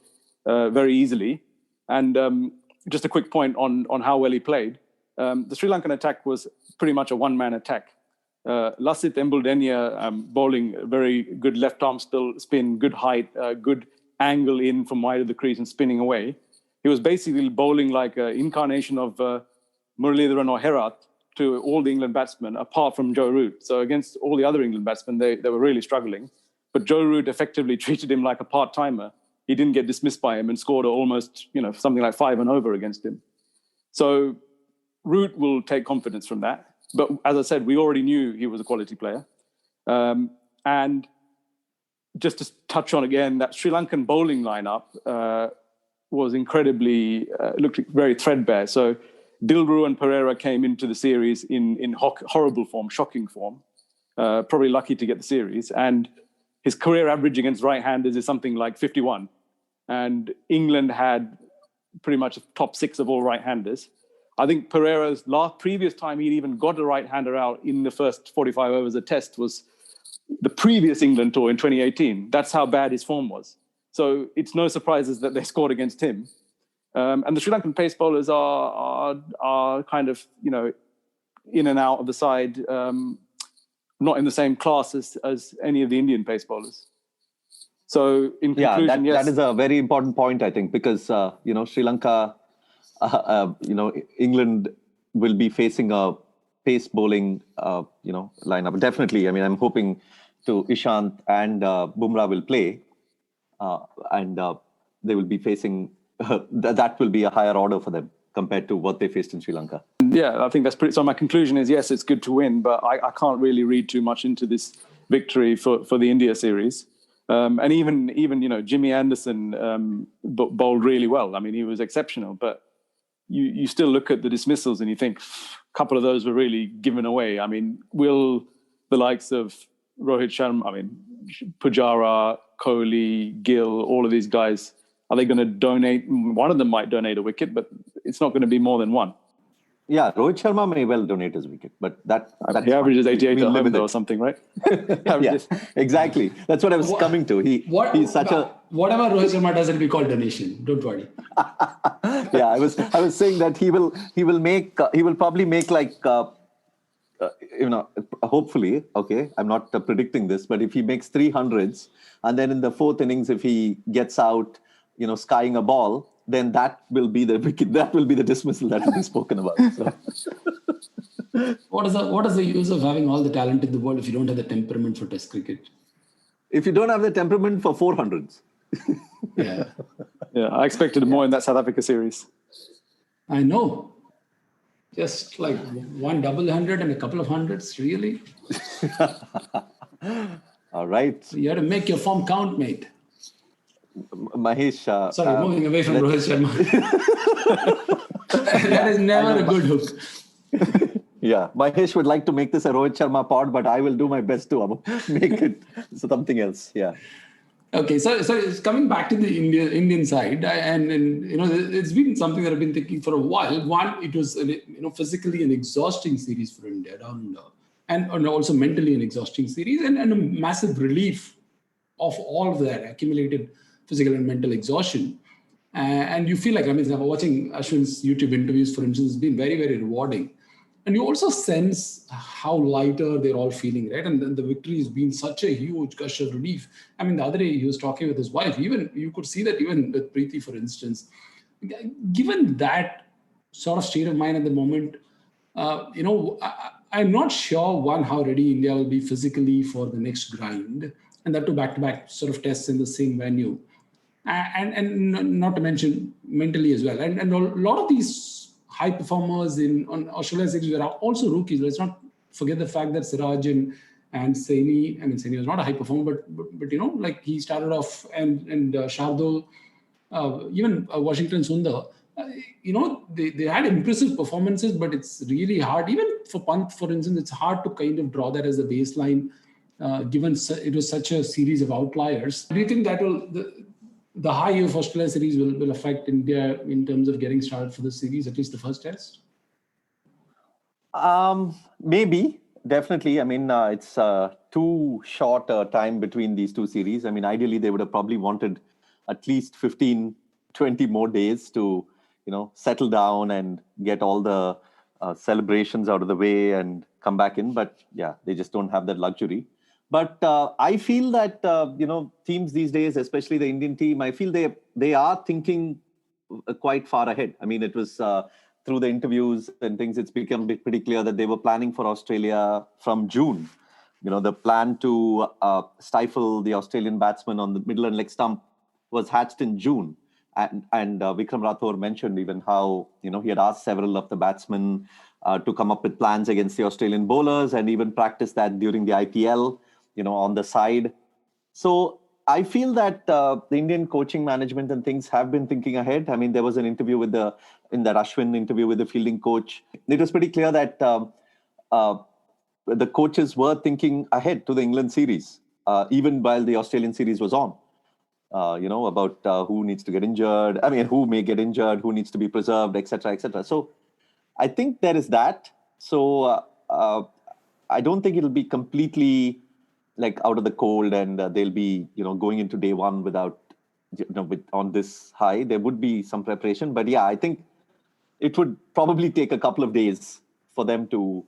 very easily. And just a quick point on how well he played. The Sri Lankan attack was pretty much a one-man attack. Lasith Embledenia bowling very good left-arm spin, good height, good angle in from wide of the crease and spinning away. He was basically bowling like an incarnation of Muralidharan or Herat to all the England batsmen, apart from Joe Root. So against all the other England batsmen, they were really struggling. But Joe Root effectively treated him like a part-timer. He didn't get dismissed by him and scored almost, something like 5 and over against him. So Root will take confidence from that. But as I said, we already knew he was a quality player. And just to touch on again, that Sri Lankan bowling lineup was incredibly, looked very threadbare. So Dilru and Pereira came into the series in horrible form, shocking form, probably lucky to get the series. And his career average against right-handers is something like 51. And England had pretty much a top 6 of all right-handers. I think Pereira's previous time he'd even got a right-hander out in the first 45 overs of test was the previous England tour in 2018. That's how bad his form was. So it's no surprises that they scored against him. And the Sri Lankan pace bowlers are kind of, in and out of the side, not in the same class as any of the Indian pace bowlers. So in conclusion, that is a very important point, I think, because, Sri Lanka, England will be facing a pace bowling, lineup. Definitely. I mean, I'm hoping Ishant and Bumrah will play, and they will be facing, that will be a higher order for them compared to what they faced in Sri Lanka. Yeah, I think that's pretty. So my conclusion is, yes, it's good to win, but I can't really read too much into this victory for the India series. And even Jimmy Anderson bowled really well. I mean, he was exceptional, but you still look at the dismissals and you think a couple of those were really given away. I mean, will the likes of Rohit Sharma, Pujara, Kohli, Gill, all of these guys, are they going to donate? One of them might donate a wicket, but it's not going to be more than one. Yeah, Rohit Sharma may well donate his wicket, but that's he averages 88 at home or something, right? Yeah, exactly. That's what I was coming to. He's such whatever Rohit Sharma does, it'll be called donation. Don't worry. Yeah, I was saying that he will probably make like hopefully, okay, I'm not predicting this, but if he makes 300s and then in the 4th innings if he gets out, skying a ball, then that will be the wicket. That will be the dismissal that will be spoken about. So. What is the use of having all the talent in the world if you don't have the temperament for Test cricket? If you don't have the temperament for 400s. Yeah. Yeah, I expected more in that South Africa series. I know. Just like one double hundred and a couple of hundreds, really? All right. So you have to make your form count, mate. Mahesh. Moving away from Rohit Sharma. That is never a good hook. Yeah, Mahesh would like to make this a Rohit Sharma pod, but I will do my best to make it something else. Yeah. Okay, so it's coming back to the Indian side, and it's been something that I've been thinking for a while. One, it was physically an exhausting series for India down under, and also mentally an exhausting series, and a massive relief of all of that accumulated physical and mental exhaustion. And you feel like, watching Ashwin's YouTube interviews, for instance, has been very, very rewarding. And you also sense how lighter they're all feeling, right? And then the victory has been such a huge gush of relief. The other day he was talking with his wife. Even you could see that even with Preeti, for instance, given that sort of state of mind at the moment, I'm not sure, one, how ready India will be physically for the next grind, and that to back-to-back sort of tests in the same venue. And not to mention mentally as well. And a lot of these high performers on Australia series were also rookies. Let's not forget the fact that Siraj and Saini, Saini was not a high performer, but like he started off, and Shardul, even Washington Sundar, they had impressive performances, but it's really hard. Even for Pant, for instance, it's hard to kind of draw that as a baseline, given it was such a series of outliers. Do you think that the high of Australia series will affect India in terms of getting started for the series, at least the first test? Maybe, definitely. It's too short a time between these two series. Ideally, they would have probably wanted at least 15, 20 more days to, settle down and get all the celebrations out of the way and come back in. But yeah, they just don't have that luxury. But I feel that, teams these days, especially the Indian team, I feel they are thinking quite far ahead. It was through the interviews and things, it's become pretty clear that they were planning for Australia from June. The plan to stifle the Australian batsman on the middle and leg stump was hatched in June. And Vikram Rathore mentioned even how, he had asked several of the batsmen to come up with plans against the Australian bowlers and even practice that during the IPL. On the side. So I feel that the Indian coaching management and things have been thinking ahead. There was an interview in that Ashwin interview with the fielding coach. It was pretty clear that the coaches were thinking ahead to the England series, even while the Australian series was on. About who needs to get injured. Who may get injured, who needs to be preserved, etc., etc. So I think there is that. So I don't think it'll be completely like out of the cold, and they'll be, going into day one without, on this high. There would be some preparation, but yeah, I think it would probably take a couple of days for them to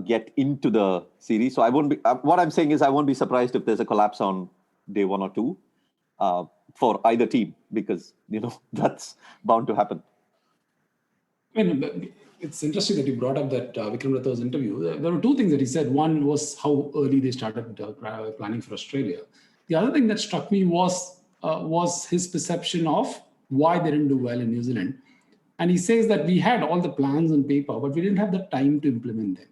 get into the series. So I won't be. What I'm saying is, I won't be surprised if there's a collapse on day one or two for either team, because that's bound to happen. It's interesting that you brought up that Vikram Rathore's interview. There were two things that he said. One was how early they started planning for Australia. The other thing that struck me was his perception of why they didn't do well in New Zealand. And he says that we had all the plans on paper, but we didn't have the time to implement them.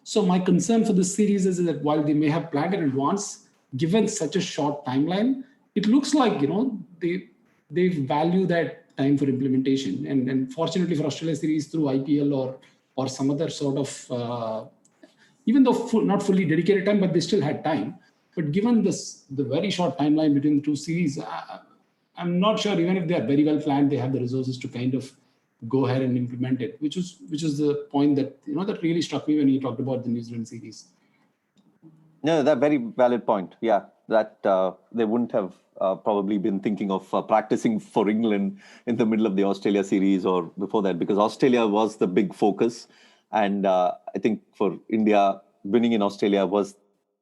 So my concern for this series is that while they may have planned in advance, given such a short timeline, it looks like they value that time for implementation, and fortunately for Australia series through IPL or some other sort of even though not fully dedicated time, but they still had time. But given the very short timeline between the two series, I'm not sure, even if they are very well planned, they have the resources to kind of go ahead and implement it, which is the point that that really struck me when he talked about the New Zealand series. No, that's a very valid point. Yeah, that they wouldn't have probably been thinking of practicing for England in the middle of the Australia series or before that, because Australia was the big focus. And I think for India, winning in Australia was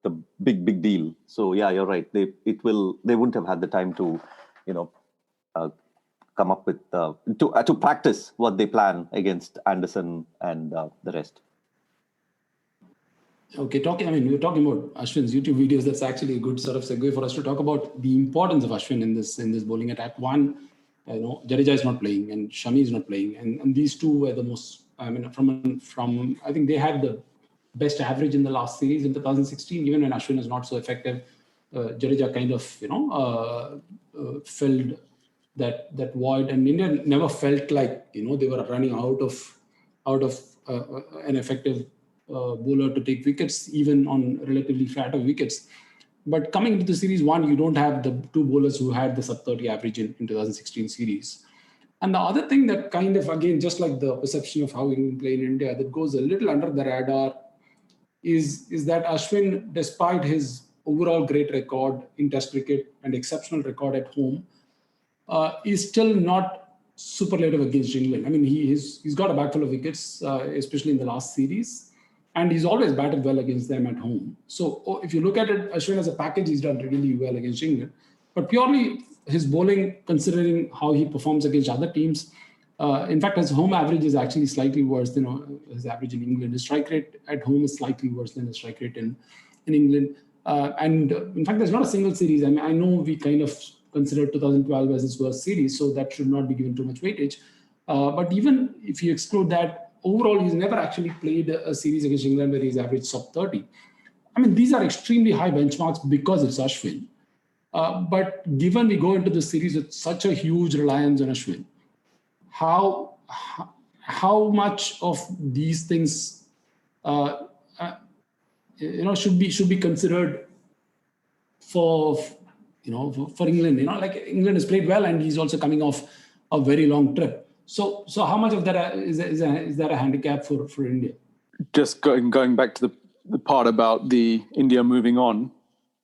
the big deal. So yeah, you're right. They wouldn't have had the time to, come up with to practice what they plan against Anderson and the rest. Okay, we were talking about Ashwin's YouTube videos. That's actually a good sort of segue for us to talk about the importance of Ashwin in this bowling attack. One, Jadeja is not playing and Shami is not playing, and these two were the most. From I think they had the best average in the last series in 2016. Even when Ashwin is not so effective, Jadeja kind of filled that void, and India never felt like they were running out of an effective bowler to take wickets, even on relatively flatter wickets. But coming into the series, one, you don't have the two bowlers who had the sub-30 average in 2016 series. And the other thing that kind of, again, just like the perception of how England play in India, that goes a little under the radar is that Ashwin, despite his overall great record in Test cricket and exceptional record at home, is still not superlative against England. I mean, he's got a bag full of wickets, especially in the last series, and he's always batted well against them at home. So if you look at it, Ashwin as a package, he's done really well against England. But purely his bowling, considering how he performs against other teams, in fact, his home average is actually slightly worse than his average in England. His strike rate at home is slightly worse than his strike rate in England. And in fact, there's not a single series. I mean, I know we kind of considered 2012 as his worst series, so that should not be given too much weightage. But even if you exclude that, overall, he's never actually played a series against England where he's averaged sub-30. I mean, these are extremely high benchmarks because it's Ashwin. But given we go into the series with such a huge reliance on Ashwin, how much of these things should be considered for England? Like England has played well, and he's also coming off a very long trip. So how much of that is that a handicap for India? Just going back to the part about the India moving on,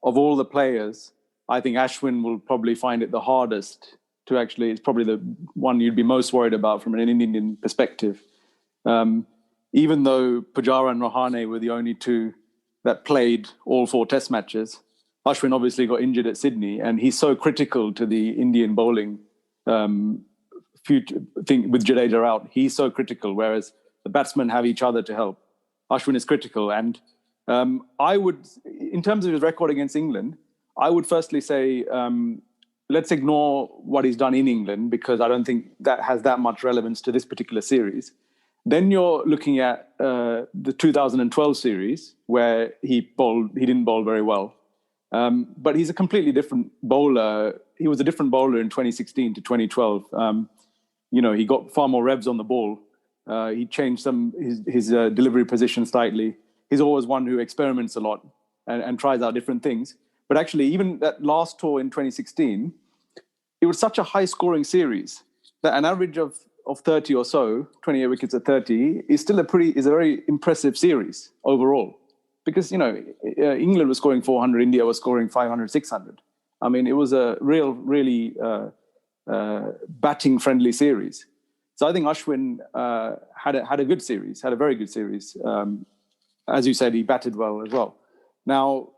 of all the players, I think Ashwin will probably find it the hardest to actually, it's probably the one you'd be most worried about from an Indian perspective. Even though Pujara and Rahane were the only two that played all 4 test matches, Ashwin obviously got injured at Sydney, and he's so critical to the Indian bowling future thing with Jadeja out. He's so critical, whereas the batsmen have each other to help. Ashwin is critical. And I would, in terms of his record against England, I would firstly say, let's ignore what he's done in England, because I don't think that has that much relevance to this particular series. Then you're looking at the 2012 series, where he didn't bowl very well. But he's a completely different bowler. He was a different bowler in 2016 to 2012. He got far more revs on the ball. He changed his delivery position slightly. He's always one who experiments a lot and tries out different things. But actually, even that last tour in 2016, it was such a high-scoring series that an average of 30 or so, 28 wickets at 30, is still a very impressive series overall. Because, England was scoring 400, India was scoring 500, 600. I mean, it was a really batting-friendly series. So I think Ashwin had a good series, had a very good series. As you said, he batted well as well. Now,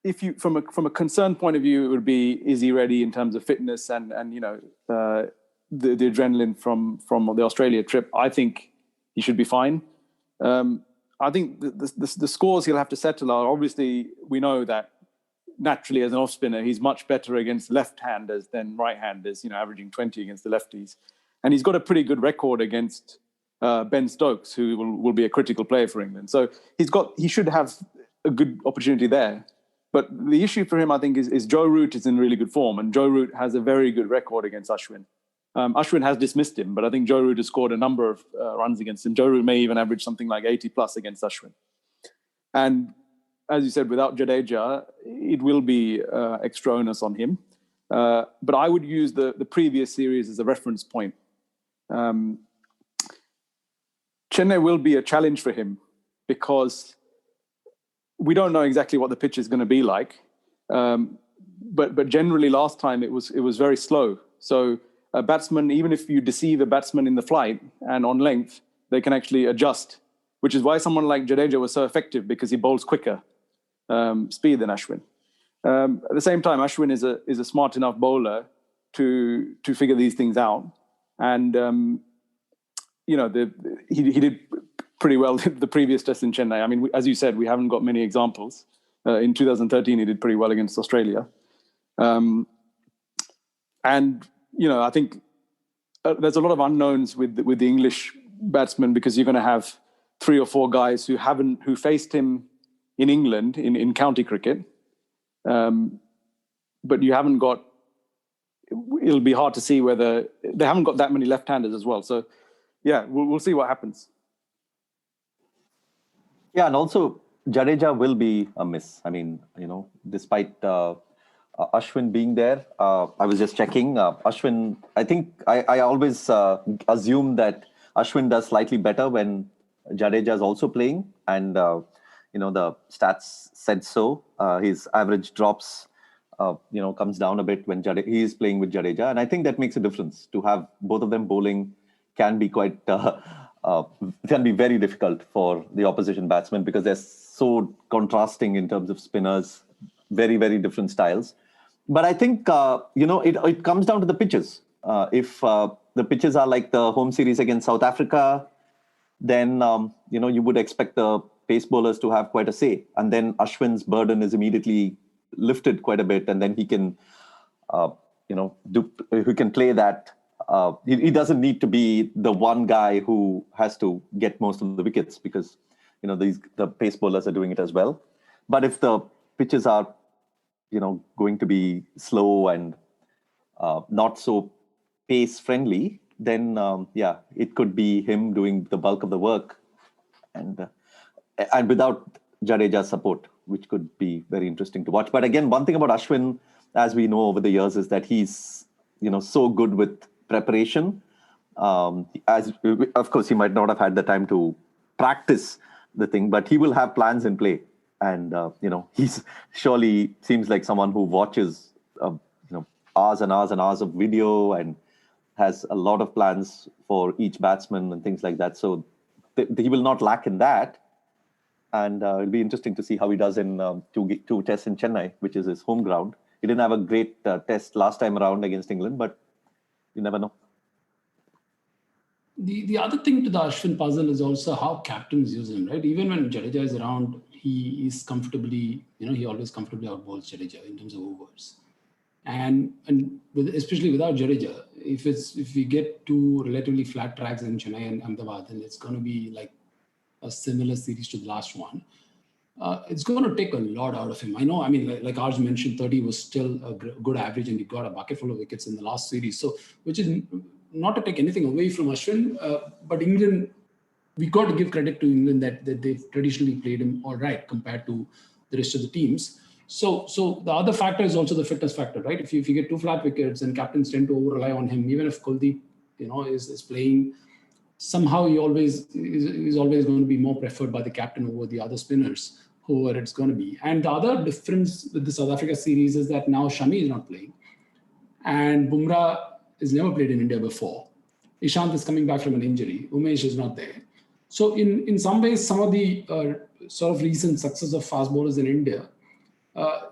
if you from a concern point of view, it would be, is he ready in terms of fitness and the adrenaline from the Australia trip? I think he should be fine. I think the scores he'll have to settle are, obviously, we know that naturally as an off spinner, he's much better against left-handers than right-handers, averaging 20 against the lefties. And he's got a pretty good record against Ben Stokes, who will be a critical player for England. So he should have a good opportunity there. But the issue for him, I think, is Joe Root is in really good form, and Joe Root has a very good record against Ashwin. Ashwin has dismissed him, but I think Joe Root has scored a number of runs against him. Joe Root may even average something like 80 plus against Ashwin. And as you said, without Jadeja, it will be extra onus on him. But I would use the previous series as a reference point. Chennai will be a challenge for him because we don't know exactly what the pitch is going to be like. But generally last time it was very slow. So a batsman, even if you deceive a batsman in the flight and on length, they can actually adjust, which is why someone like Jadeja was so effective, because he bowls quicker speed than Ashwin. At the same time, Ashwin is a smart enough bowler to figure these things out. And, he did pretty well the previous test in Chennai. I mean, as you said, we haven't got many examples. In 2013, he did pretty well against Australia. I think there's a lot of unknowns with the English batsmen, because you're going to have 3 or 4 guys who faced him in England in county cricket. But you haven't got, it'll be hard to see whether, they haven't got that many left-handers as well. So, yeah, we'll see what happens. Yeah, and also, Jadeja will be a miss. I mean, despite Ashwin being there, I was just checking. Ashwin, I think I always assume that Ashwin does slightly better when Jadeja is also playing, and the stats said so. His average drops, comes down a bit when he is playing with Jadeja, and I think that makes a difference. To have both of them bowling can be can be very difficult for the opposition batsmen because they're so contrasting in terms of spinners, very, very different styles. But I think, it comes down to the pitches. If the pitches are like the home series against South Africa, then, you would expect the pace bowlers to have quite a say. And then Ashwin's burden is immediately lifted quite a bit. And then he can, who can play that. He doesn't need to be the one guy who has to get most of the wickets because, the pace bowlers are doing it as well. But if the pitches are, going to be slow and not so pace friendly, then it could be him doing the bulk of the work, and without Jadeja's support, which could be very interesting to watch. But again, one thing about Ashwin, as we know over the years, is that he's so good with preparation. As of course, he might not have had the time to practice the thing, but he will have plans in play. And, he's surely seems like someone who watches, hours and hours and hours of video and has a lot of plans for each batsman and things like that. So he will not lack in that. And it'll be interesting to see how he does in two tests in Chennai, which is his home ground. He didn't have a great test last time around against England, but you never know. The other thing to the Ashwin puzzle is also how captains use him, right? Even when Jadeja is around, he is comfortably, he always comfortably outbowls Jadeja in terms of overs. And especially without Jadeja, if we get two relatively flat tracks in Chennai and Ahmedabad, then it's going to be like a similar series to the last one. It's going to take a lot out of him. I know, like Arj mentioned, 30 was still a good average and he got a bucket full of wickets in the last series. So, which is not to take anything away from Ashwin, but England, we got to give credit to England that they've traditionally played him all right compared to the rest of the teams. So the other factor is also the fitness factor, right? If you get two flat wickets and captains tend to over-rely on him, even if Kuldeep, is playing, somehow he is always going to be more preferred by the captain over the other spinners, whoever it's going to be. And the other difference with the South Africa series is that now Shami is not playing. And Bumrah has never played in India before. Ishant is coming back from an injury. Umesh is not there. So in some ways, some of the sort of recent success of fast bowlers in India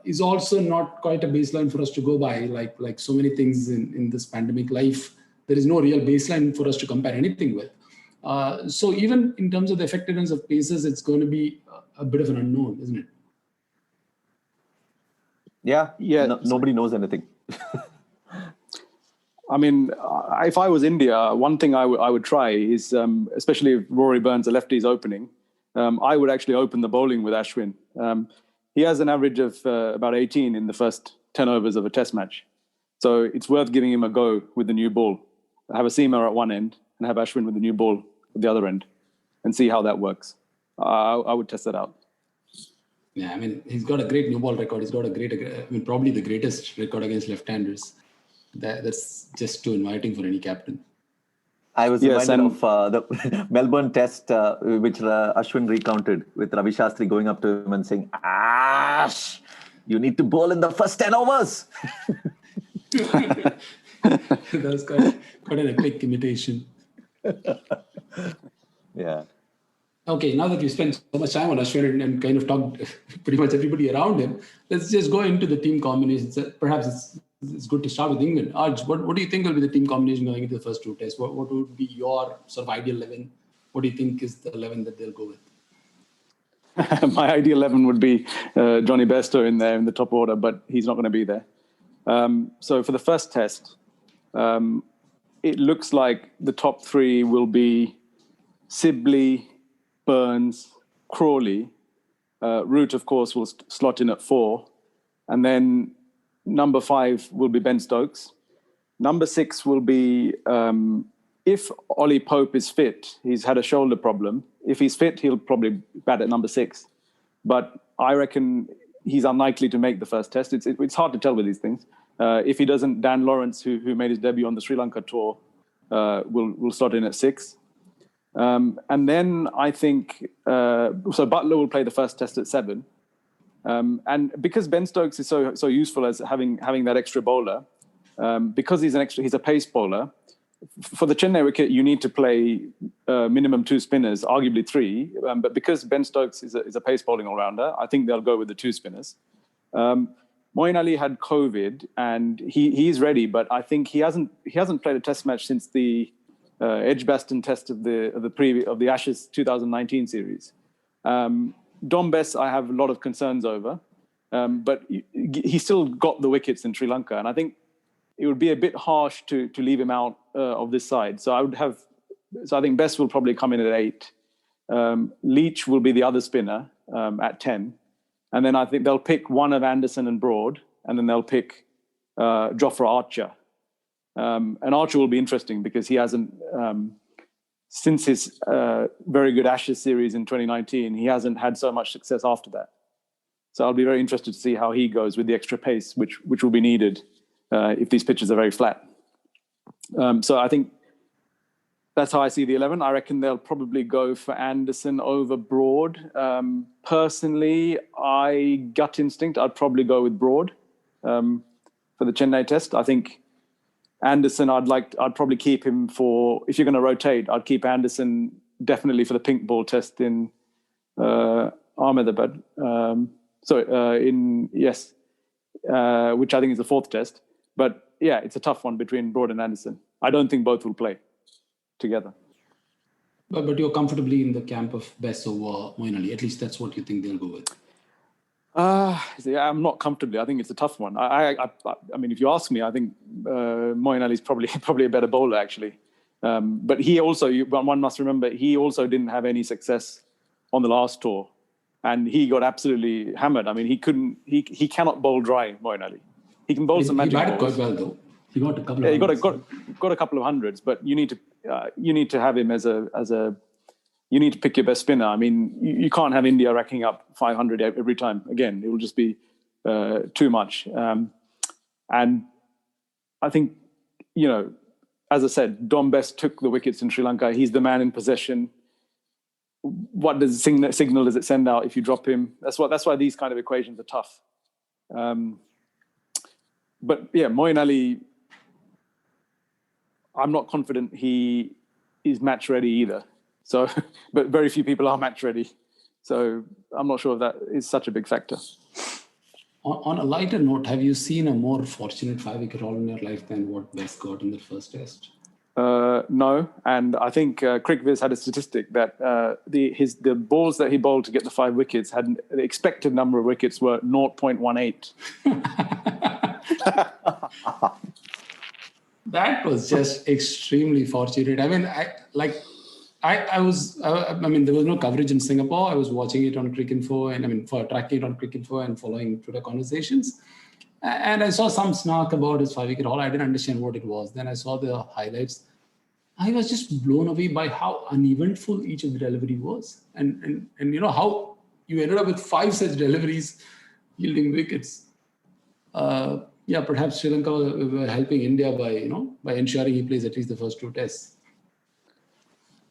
is also not quite a baseline for us to go by. Like so many things in this pandemic life, there is no real baseline for us to compare anything with. So even in terms of the effectiveness of paces, it's going to be a bit of an unknown, isn't it? Yeah. Nobody knows anything. If I was India, one thing I would try is, especially if Rory Burns, a lefty, is opening, I would actually open the bowling with Ashwin. He has an average of about 18 in the first 10 overs of a test match. So it's worth giving him a go with the new ball. Have a seamer at one end and have Ashwin with the new ball at the other end and see how that works. I would test that out. Yeah, he's got a great new ball record. He's got probably the greatest record against left-handers. That's just too inviting for any captain. I was reminded of the Melbourne test, which Ashwin recounted with Ravi Shastri going up to him and saying, Ash, you need to bowl in the first 10 overs. That was quite an epic imitation. Yeah. Okay, now that we spent so much time on Ashwin and kind of talked pretty much everybody around him, let's just go into the team combinations. Perhaps it's good to start with England. Arj, what do you think will be the team combination going into the first two tests? What would be your sort of ideal 11? What do you think is the 11 that they'll go with? My ideal 11 would be Johnny Bairstow in there in the top order, but he's not going to be there. So for the first test, it looks like the top three will be Sibley, Burns, Crawley. Root, of course, will slot in at 4. And then number 5 will be Ben Stokes. Number 6 will be, if Ollie Pope is fit, he's had a shoulder problem. If he's fit, he'll probably bat at number 6. but I reckon he's unlikely to make the first test. It's hard to tell with these things. If he doesn't, Dan Lawrence, who made his debut on the Sri Lanka tour, will slot in at 6. And then I think so. Butler will play the first test at 7. And because Ben Stokes is so useful as having that extra bowler, because he's a pace bowler. For the Chennai wicket, you need to play minimum 2 spinners, arguably 3. But because Ben Stokes is a pace bowling all-rounder, I think they'll go with the 2 spinners. Moeen Ali had COVID, and he's ready, but I think he hasn't played a Test match since the Edgbaston Test of the Ashes 2019 series. Dom Bess, I have a lot of concerns over, but he still got the wickets in Sri Lanka, and I think it would be a bit harsh to leave him out of this side. So I think Bess will probably come in at 8. Leach will be the other spinner at 10. And then I think they'll pick one of Anderson and Broad, and then they'll pick Jofra Archer. And Archer will be interesting because he hasn't, since his very good Ashes series in 2019, he hasn't had so much success after that. So I'll be very interested to see how he goes with the extra pace, which will be needed if these pitches are very flat. So I think that's how I see the 11. I reckon they'll probably go for Anderson over Broad. Personally, gut instinct, I'd probably go with Broad for the Chennai Test. I think Anderson, I'd probably keep him for, if you're going to rotate, I'd keep Anderson definitely for the pink ball test in Ahmedabad. Which I think is the 4th test. But yeah, it's a tough one between Broad and Anderson. I don't think both will play together. But you're comfortably in the camp of Bess over Moeen Ali. At least that's what you think they'll go with. I'm not comfortably. I think it's a tough one. I mean, if you ask me, I think Moeen Ali is probably a better bowler actually. But he also, one must remember, he also didn't have any success on the last tour, and he got absolutely hammered. I mean, he cannot bowl dry, Moeen Ali. He can bowl some magic balls. He batted quite well though. He got a couple. Yeah, he got a couple of hundreds, but you need to have him as a. You need to pick your best spinner. I mean, you can't have India racking up 500 every time. Again, it will just be too much. And I think, as I said, Dom Bess took the wickets in Sri Lanka. He's the man in possession. What does signal does it send out if you drop him? That's why these kind of equations are tough. But yeah, Moeen Ali, I'm not confident he is match ready either. So, but very few people are match ready. So I'm not sure if that is such a big factor. On a lighter note, have you seen a more fortunate 5-wicket haul in your life than what Bess got in the first test? No, and I think CricViz had a statistic that the balls that he bowled to get the 5 wickets had the expected number of wickets were 0.18. That was just extremely fortunate. I mean, there was no coverage in Singapore. I was watching it on Cricinfo, and tracking it on Cricinfo and following Twitter conversations. And I saw some snark about his 5-wicket haul. I didn't understand what it was. Then I saw the highlights. I was just blown away by how uneventful each of the delivery was, and how you ended up with 5 such deliveries yielding wickets. Perhaps Sri Lanka were helping India by ensuring he plays at least the first 2 tests.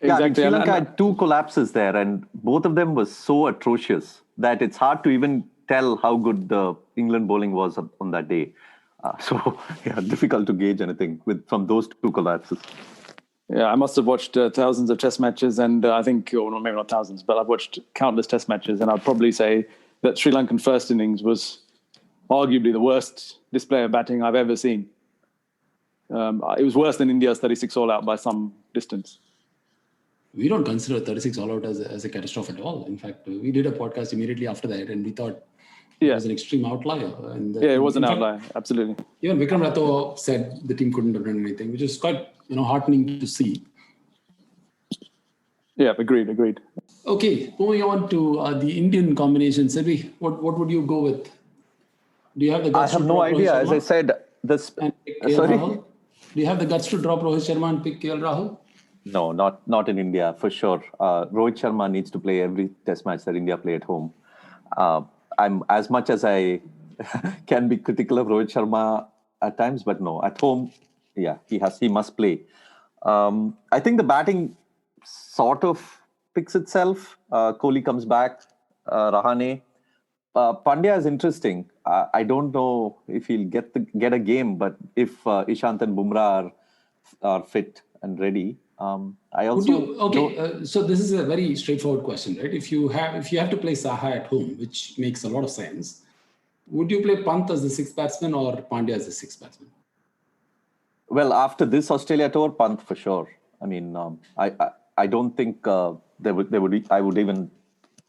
Exactly. Sri Lanka had 2 collapses there, and both of them were so atrocious that it's hard to even tell how good the England bowling was on that day. Difficult to gauge anything from those 2 collapses. Yeah, I must have watched thousands of test matches, and I think, or maybe not thousands, but I've watched countless test matches, and I'd probably say that Sri Lankan first innings was arguably the worst display of batting I've ever seen. It was worse than India's 36 all-out by some distance. We don't consider 36 all-out as a catastrophe at all. In fact, we did a podcast immediately after that, and we thought it was an extreme outlier. It was an outlier, absolutely. Even Vikram Ratho said the team couldn't have done anything, which is quite heartening to see. Yeah, agreed. Okay, moving on to the Indian combination. Sirvi, what would you go with? Do you have the guts? I have no idea. As I said, sorry? Do you have the guts to drop Rohit Sharma and pick KL Rahul? No, not in India, for sure. Rohit Sharma needs to play every test match that India play at home. I'm as much as I can be critical of Rohit Sharma at times, but no, at home, yeah, he must play. I think the batting sort of picks itself. Kohli comes back, Rahane. Pandya is interesting. I don't know if he'll get a game, but if Ishant and Bumrah are fit and ready, I also so this is a very straightforward question, right? If you have to play Saha at home, which makes a lot of sense, would you play Pant as the sixth batsman or Pandya as the sixth batsman? Well, after this Australia tour, Pant for sure. I mean, I don't think I would even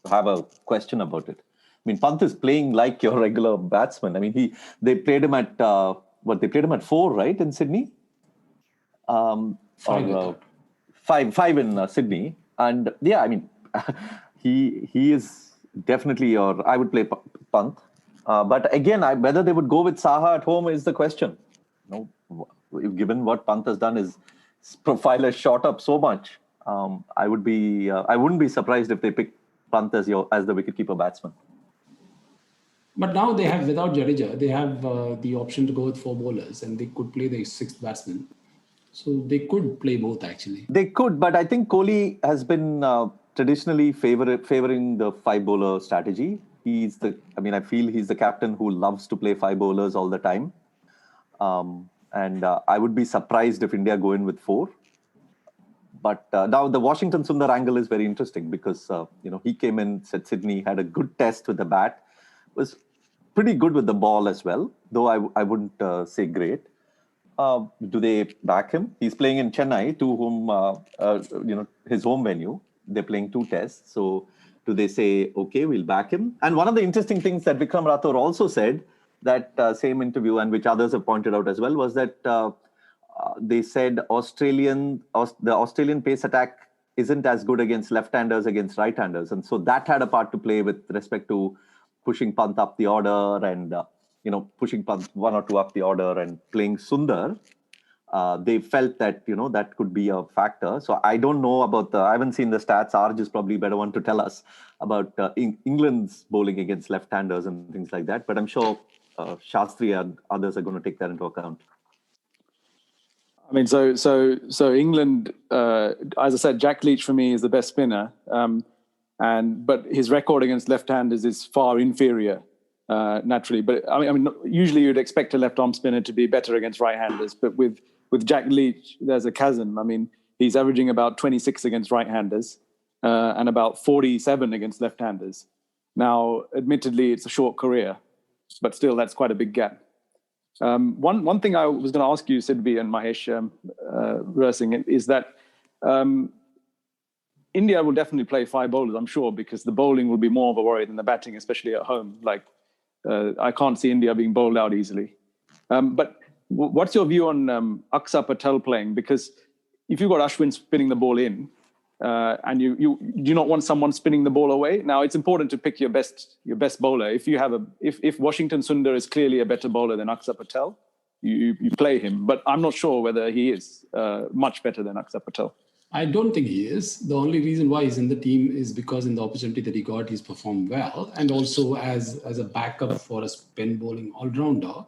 have a question about it. I mean, Pant is playing like your regular batsman. I mean, they played him at they played him at 4, right, in Sydney. Five in Sydney, and yeah, I mean, he is definitely I would play Pant, but again, whether they would go with Saha at home is the question. Given what Pant has done, his profile has shot up so much. I wouldn't be surprised if they pick Pant as the wicketkeeper batsman. But now they have, without Jadeja, they have the option to go with 4 bowlers, and they could play the sixth batsman. So they could play both, actually. They could, but I think Kohli has been traditionally favoring the 5-bowler strategy. I feel he's the captain who loves to play 5 bowlers all the time. And I would be surprised if India go in with 4. But now the Washington Sundar angle is very interesting because he came in, said Sydney, had a good test with the bat, was pretty good with the ball as well, though I wouldn't say great. Do they back him? He's playing in Chennai, to whom his home venue. They're playing 2 tests. So do they say, okay, we'll back him? And one of the interesting things that Vikram Rathore also said, that same interview, and which others have pointed out as well, was that they said the Australian pace attack isn't as good against left-handers against right-handers, and so that had a part to play with respect to pushing Pant up the order and pushing Pant 1 or 2 up the order and playing Sundar. They felt that that could be a factor. So I don't know about I haven't seen the stats. Arj is probably better one to tell us about England's bowling against left-handers and things like that. But I'm sure Shastri and others are going to take that into account. I mean, so England, as I said, Jack Leach for me is the best spinner, but his record against left-handers is far inferior. Naturally, but I mean, usually you'd expect a left-arm spinner to be better against right-handers, but with Jack Leach, there's a chasm. I mean, he's averaging about 26 against right-handers and about 47 against left-handers. Now, admittedly, it's a short career, but still, that's quite a big gap. One thing I was going to ask you, Sidvi and Mahesh, reversing, is that India will definitely play 5 bowlers, I'm sure, because the bowling will be more of a worry than the batting, especially at home. I can't see India being bowled out easily. But what's your view on Aksa Patel playing? Because if you've got Ashwin spinning the ball in, and you do not want someone spinning the ball away, now it's important to pick your best bowler. If Washington Sundar is clearly a better bowler than Aksa Patel, you play him. But I'm not sure whether he is much better than Aksa Patel. I don't think he is. The only reason why he's in the team is because in the opportunity that he got, he's performed well. And also as a backup for a spin bowling all-rounder.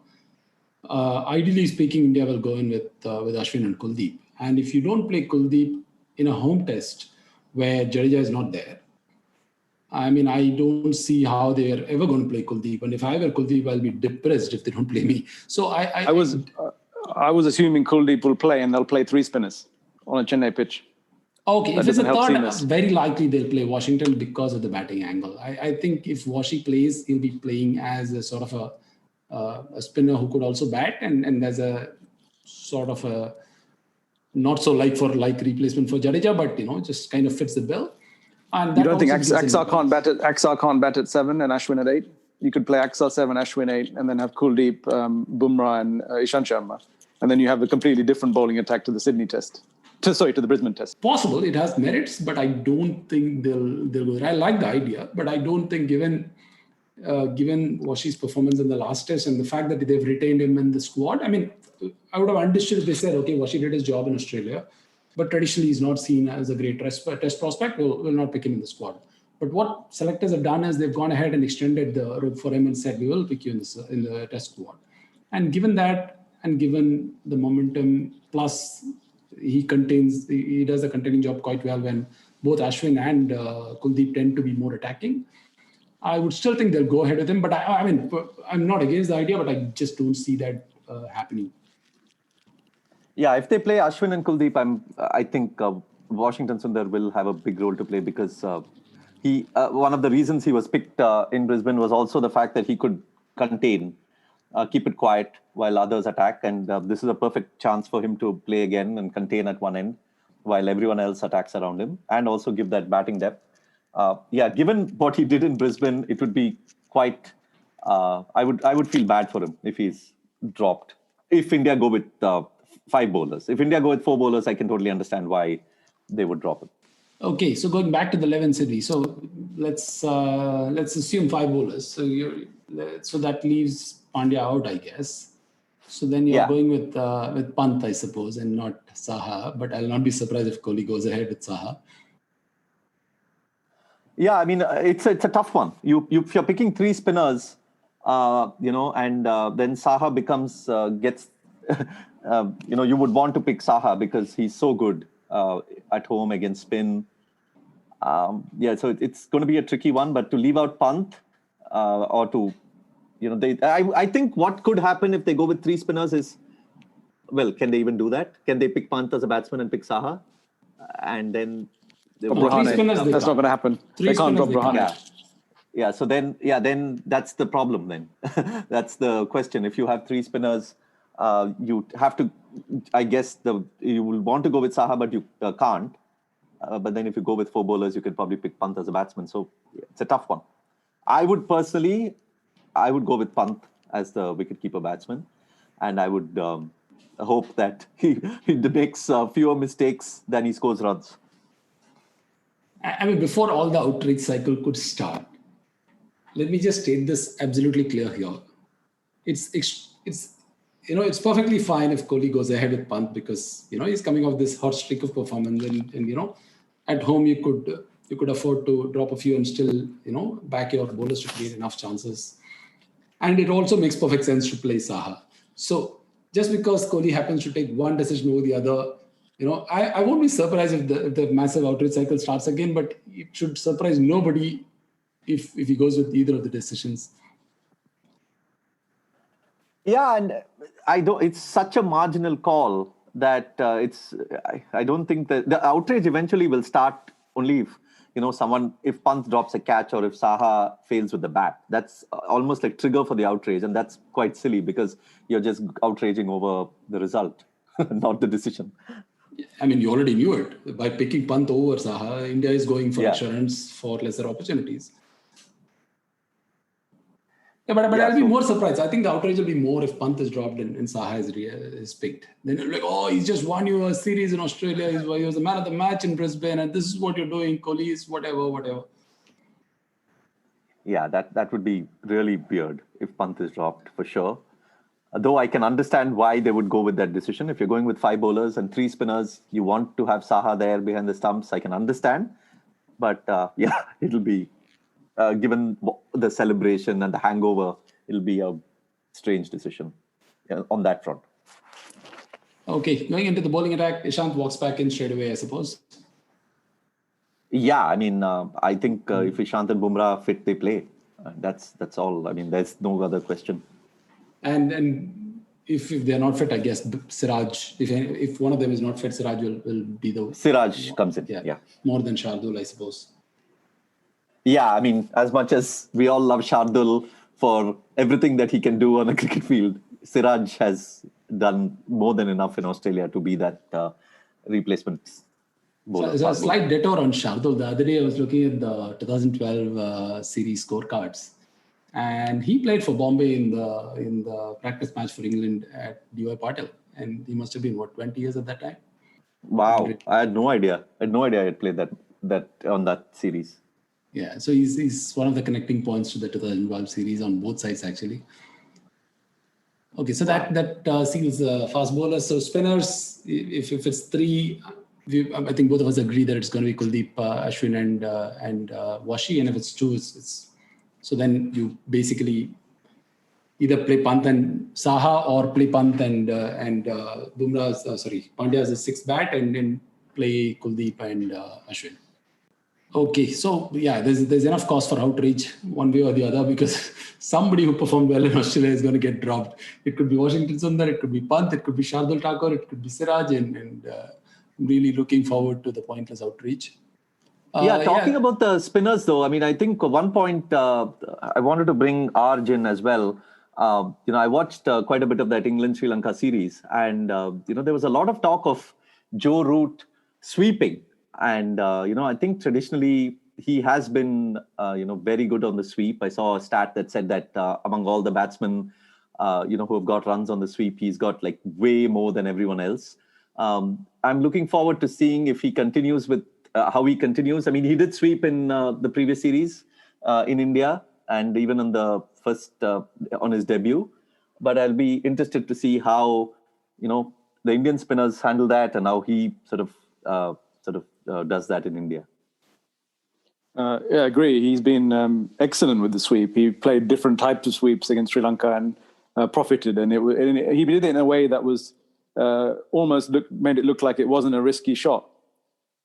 Ideally speaking, India will go in with Ashwin and Kuldeep. And if you don't play Kuldeep in a home test where Jadeja is not there, I mean, I don't see how they are ever going to play Kuldeep. And if I were Kuldeep, I'll be depressed if they don't play me. So I was assuming Kuldeep will play and they'll play 3 spinners on a Chennai pitch. Okay, if it's a third, very likely they'll play Washington because of the batting angle. I think if Washi plays, he'll be playing as a sort of a spinner who could also bat and as a sort of a not so like replacement for Jadeja, but just kind of fits the bill. And you don't think Axar can't bat at 7 and Ashwin at 8? You could play Axar 7, Ashwin 8, and then have Kuldeep, Bumrah, and Ishant Sharma, and then you have a completely different bowling attack to the Sydney Test. To the Brisbane Test. Possible, it has merits, but I don't think they'll go there. I like the idea, but I don't think given Washi's performance in the last test and the fact that they've retained him in the squad, I mean, I would have understood if they said, okay, Washi did his job in Australia, but traditionally he's not seen as a great test prospect. We'll not pick him in the squad. But what selectors have done is they've gone ahead and extended the rope for him and said, we will pick you in the test squad. And given that, and given the momentum, plus he does the containing job quite well when both Ashwin and Kuldeep tend to be more attacking, I would still think they'll go ahead with him. But I mean, I'm not against the idea, but I just don't see that happening. Yeah, if they play Ashwin and Kuldeep, I think Washington Sundar will have a big role to play because one of the reasons he was picked in Brisbane was also the fact that he could contain, keep it quiet while others attack. And this is a perfect chance for him to play again and contain at one end while everyone else attacks around him and also give that batting depth. Given what he did in Brisbane, it would be quite. I would feel bad for him if he's dropped. If India go with 5 bowlers, if India go with 4 bowlers, I can totally understand why they would drop him. Okay, so going back to the 11 series, so let's assume 5 bowlers. So that leaves Pandya out, I guess. So then you're going with Pant, I suppose, and not Saha. But I'll not be surprised if Kohli goes ahead with Saha. Yeah, I mean, it's a tough one. If you're picking 3 spinners, and then Saha gets, you would want to pick Saha because he's so good at home against spin. So it's going to be a tricky one. But to leave out Pant or to, I think what could happen if they go with 3 spinners is, well, can they even do that? Can they pick Pant as a batsman and pick Saha? And then... That's not going to happen. They can't drop Rahane. Yeah. So then that's the problem. Then that's the question. If you have 3 spinners, you have to. I guess you will want to go with Saha, but you can't. But then if you go with 4 bowlers, you can probably pick Pant as a batsman. So it's a tough one. I would go with Pant as the wicketkeeper batsman, and I would hope that he makes fewer mistakes than he scores runs. I mean, before all the outrage cycle could start, let me just state this absolutely clear here. It's perfectly fine if Kohli goes ahead with Pant because he's coming off this hot streak of performance, and at home you could afford to drop a few and still back your bowlers to create enough chances, and it also makes perfect sense to play Saha. So just because Kohli happens to take one decision over the other. I won't be surprised if the massive outrage cycle starts again, but it should surprise nobody if he goes with either of the decisions. Yeah, and it's such a marginal call that I don't think that the outrage eventually will start only if Pant drops a catch or if Saha fails with the bat. That's almost like trigger for the outrage, and that's quite silly because you're just outraging over the result, not the decision. I mean, you already knew it. By picking Pant over Saha, India is going for assurance for lesser opportunities. Yeah, but I'll be more surprised. I think the outrage will be more if Pant is dropped and Saha is picked. Then you're like, he's just won you a series in Australia. He was the man of the match in Brisbane, and this is what you're doing. Kohli is whatever. Yeah, that would be really weird if Pant is dropped for sure. Though I can understand why they would go with that decision. If you're going with 5 bowlers and 3 spinners, you want to have Saha there behind the stumps. I can understand. But it'll be, given the celebration and the hangover, it'll be a strange decision on that front. Okay, going into the bowling attack, Ishant walks back in straight away, I suppose. Yeah, I mean, I think if Ishant and Bumrah fit, they play. That's all. I mean, there's no other question. And if they're not fit, I guess Siraj, if one of them is not fit, Siraj will be the... Siraj comes in, yeah. More than Shardul, I suppose. Yeah, I mean, as much as we all love Shardul for everything that he can do on a cricket field, Siraj has done more than enough in Australia to be that replacement bowler. So a slight detour on Shardul. The other day I was looking at the 2012 series scorecards. And he played for Bombay in the practice match for England at D.Y. Patil. And he must have been, 20 years at that time? Wow. I had no idea. I had played that on that series. Yeah. So he's one of the connecting points to the 2012 series on both sides, actually. Okay. So that seals fast bowlers. So spinners, if it's 3, I think both of us agree that it's going to be Kuldeep, Ashwin, and Washi. And if it's two, it's so then you basically either play Pant and Saha or play Pant and Pandya as a sixth bat and then play Kuldeep and Ashwin. Okay, so yeah, there's enough cause for outrage one way or the other because somebody who performed well in Australia is going to get dropped. It could be Washington Sundar, it could be Pant, it could be Shardul Thakur, it could be Siraj, and I'm really looking forward to the pointless outreach. Talking about the spinners though, I mean, I think one point I wanted to bring Arj in as well. I watched quite a bit of that England-Sri Lanka series and, there was a lot of talk of Joe Root sweeping. And, I think traditionally he has been, very good on the sweep. I saw a stat that said that among all the batsmen, who have got runs on the sweep, he's got like way more than everyone else. I'm looking forward to seeing if he continues with how he continues. I mean, he did sweep in the previous series in India and even on the first on his debut. But I'll be interested to see how, the Indian spinners handle that and how he sort of does that in India. I agree. He's been excellent with the sweep. He played different types of sweeps against Sri Lanka and profited. And he did it in a way that was almost made it look like it wasn't a risky shot.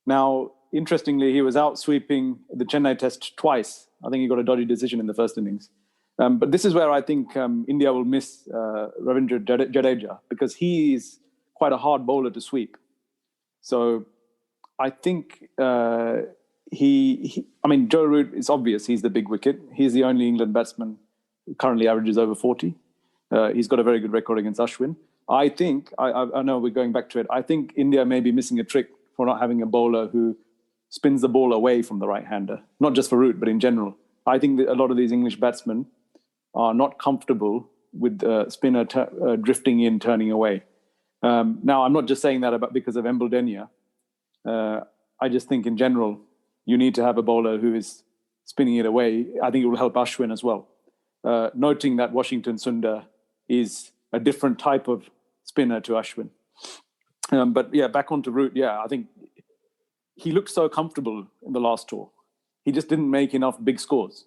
Now, interestingly, he was out sweeping the Chennai test twice. I think he got a dodgy decision in the first innings. But this is where I think India will miss Ravindra Jadeja because he is quite a hard bowler to sweep. So I think Joe Root is obvious. He's the big wicket. He's the only England batsman who currently averages over 40. He's got a very good record against Ashwin. I think, I know we're going back to it, I think India may be missing a trick for not having a bowler who spins the ball away from the right-hander. Not just for Root, but in general. I think that a lot of these English batsmen are not comfortable with spinner drifting in, turning away. Now, I'm not just saying that because of Embledenia. I just think in general, you need to have a bowler who is spinning it away. I think it will help Ashwin as well. Noting that Washington Sundar is a different type of spinner to Ashwin. But yeah, back onto Root. Yeah, I think he looked so comfortable in the last tour. He just didn't make enough big scores.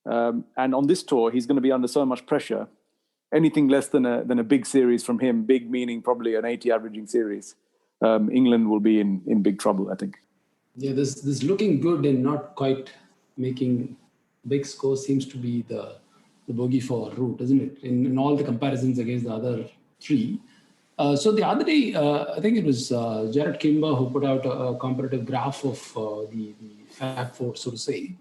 And on this tour, he's going to be under so much pressure. Anything less than a big series from him, big meaning probably an 80 averaging series, England will be in big trouble, I think. Yeah, this looking good and not quite making big scores seems to be the bogey for Root, isn't it? In all the comparisons against the other three. So the other day, I think it was Jared Kimber who put out a comparative graph of the Fab Four, so to say.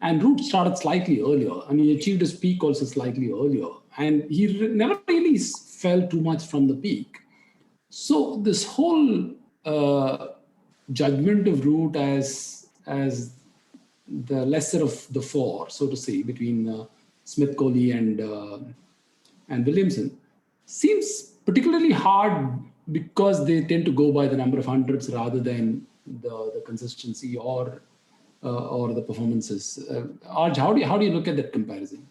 And Root started slightly earlier. I mean, he achieved his peak also slightly earlier. And he never really fell too much from the peak. So this whole judgment of Root as the lesser of the four, so to say, between Smith, Kohli and Williamson, seems particularly hard because they tend to go by the number of hundreds rather than the consistency or the performances. Arj, how do you look at that comparison?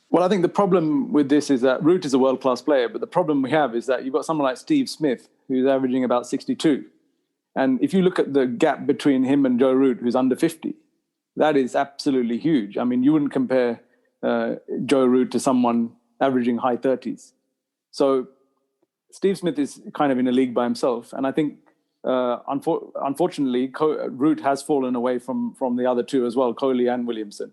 Well, I think the problem with this is that Root is a world-class player, but the problem we have is that you've got someone like Steve Smith, who's averaging about 62. And if you look at the gap between him and Joe Root, who's under 50, that is absolutely huge. I mean, you wouldn't compare Joe Root to someone averaging high 30s. So Steve Smith is kind of in a league by himself. And I think, unfortunately, Root has fallen away from the other two as well, Kohli and Williamson.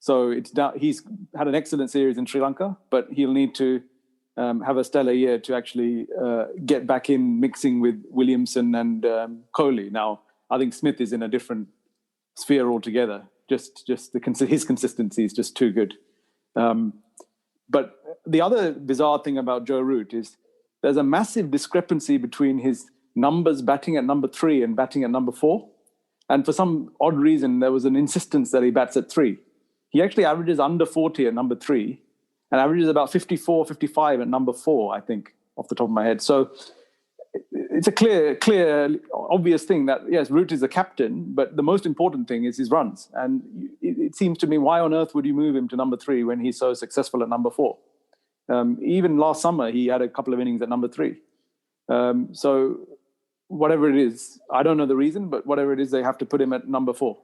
So he's had an excellent series in Sri Lanka, but he'll need to have a stellar year to actually get back in mixing with Williamson and Kohli. Now, I think Smith is in a different sphere altogether. Just his consistency is just too good. But the other bizarre thing about Joe Root is there's a massive discrepancy between his numbers batting at number 3 and batting at number 4. And for some odd reason, there was an insistence that he bats at 3. He actually averages under 40 at number 3 and averages about 54, 55 at number 4, I think, off the top of my head. So it's a clear, obvious thing that, yes, Root is the captain, but the most important thing is his runs. And it seems to me, why on earth would you move him to number 3 when he's so successful at number 4? Even last summer, he had a couple of innings at number 3. So whatever it is, I don't know the reason, but whatever it is, they have to put him at number 4.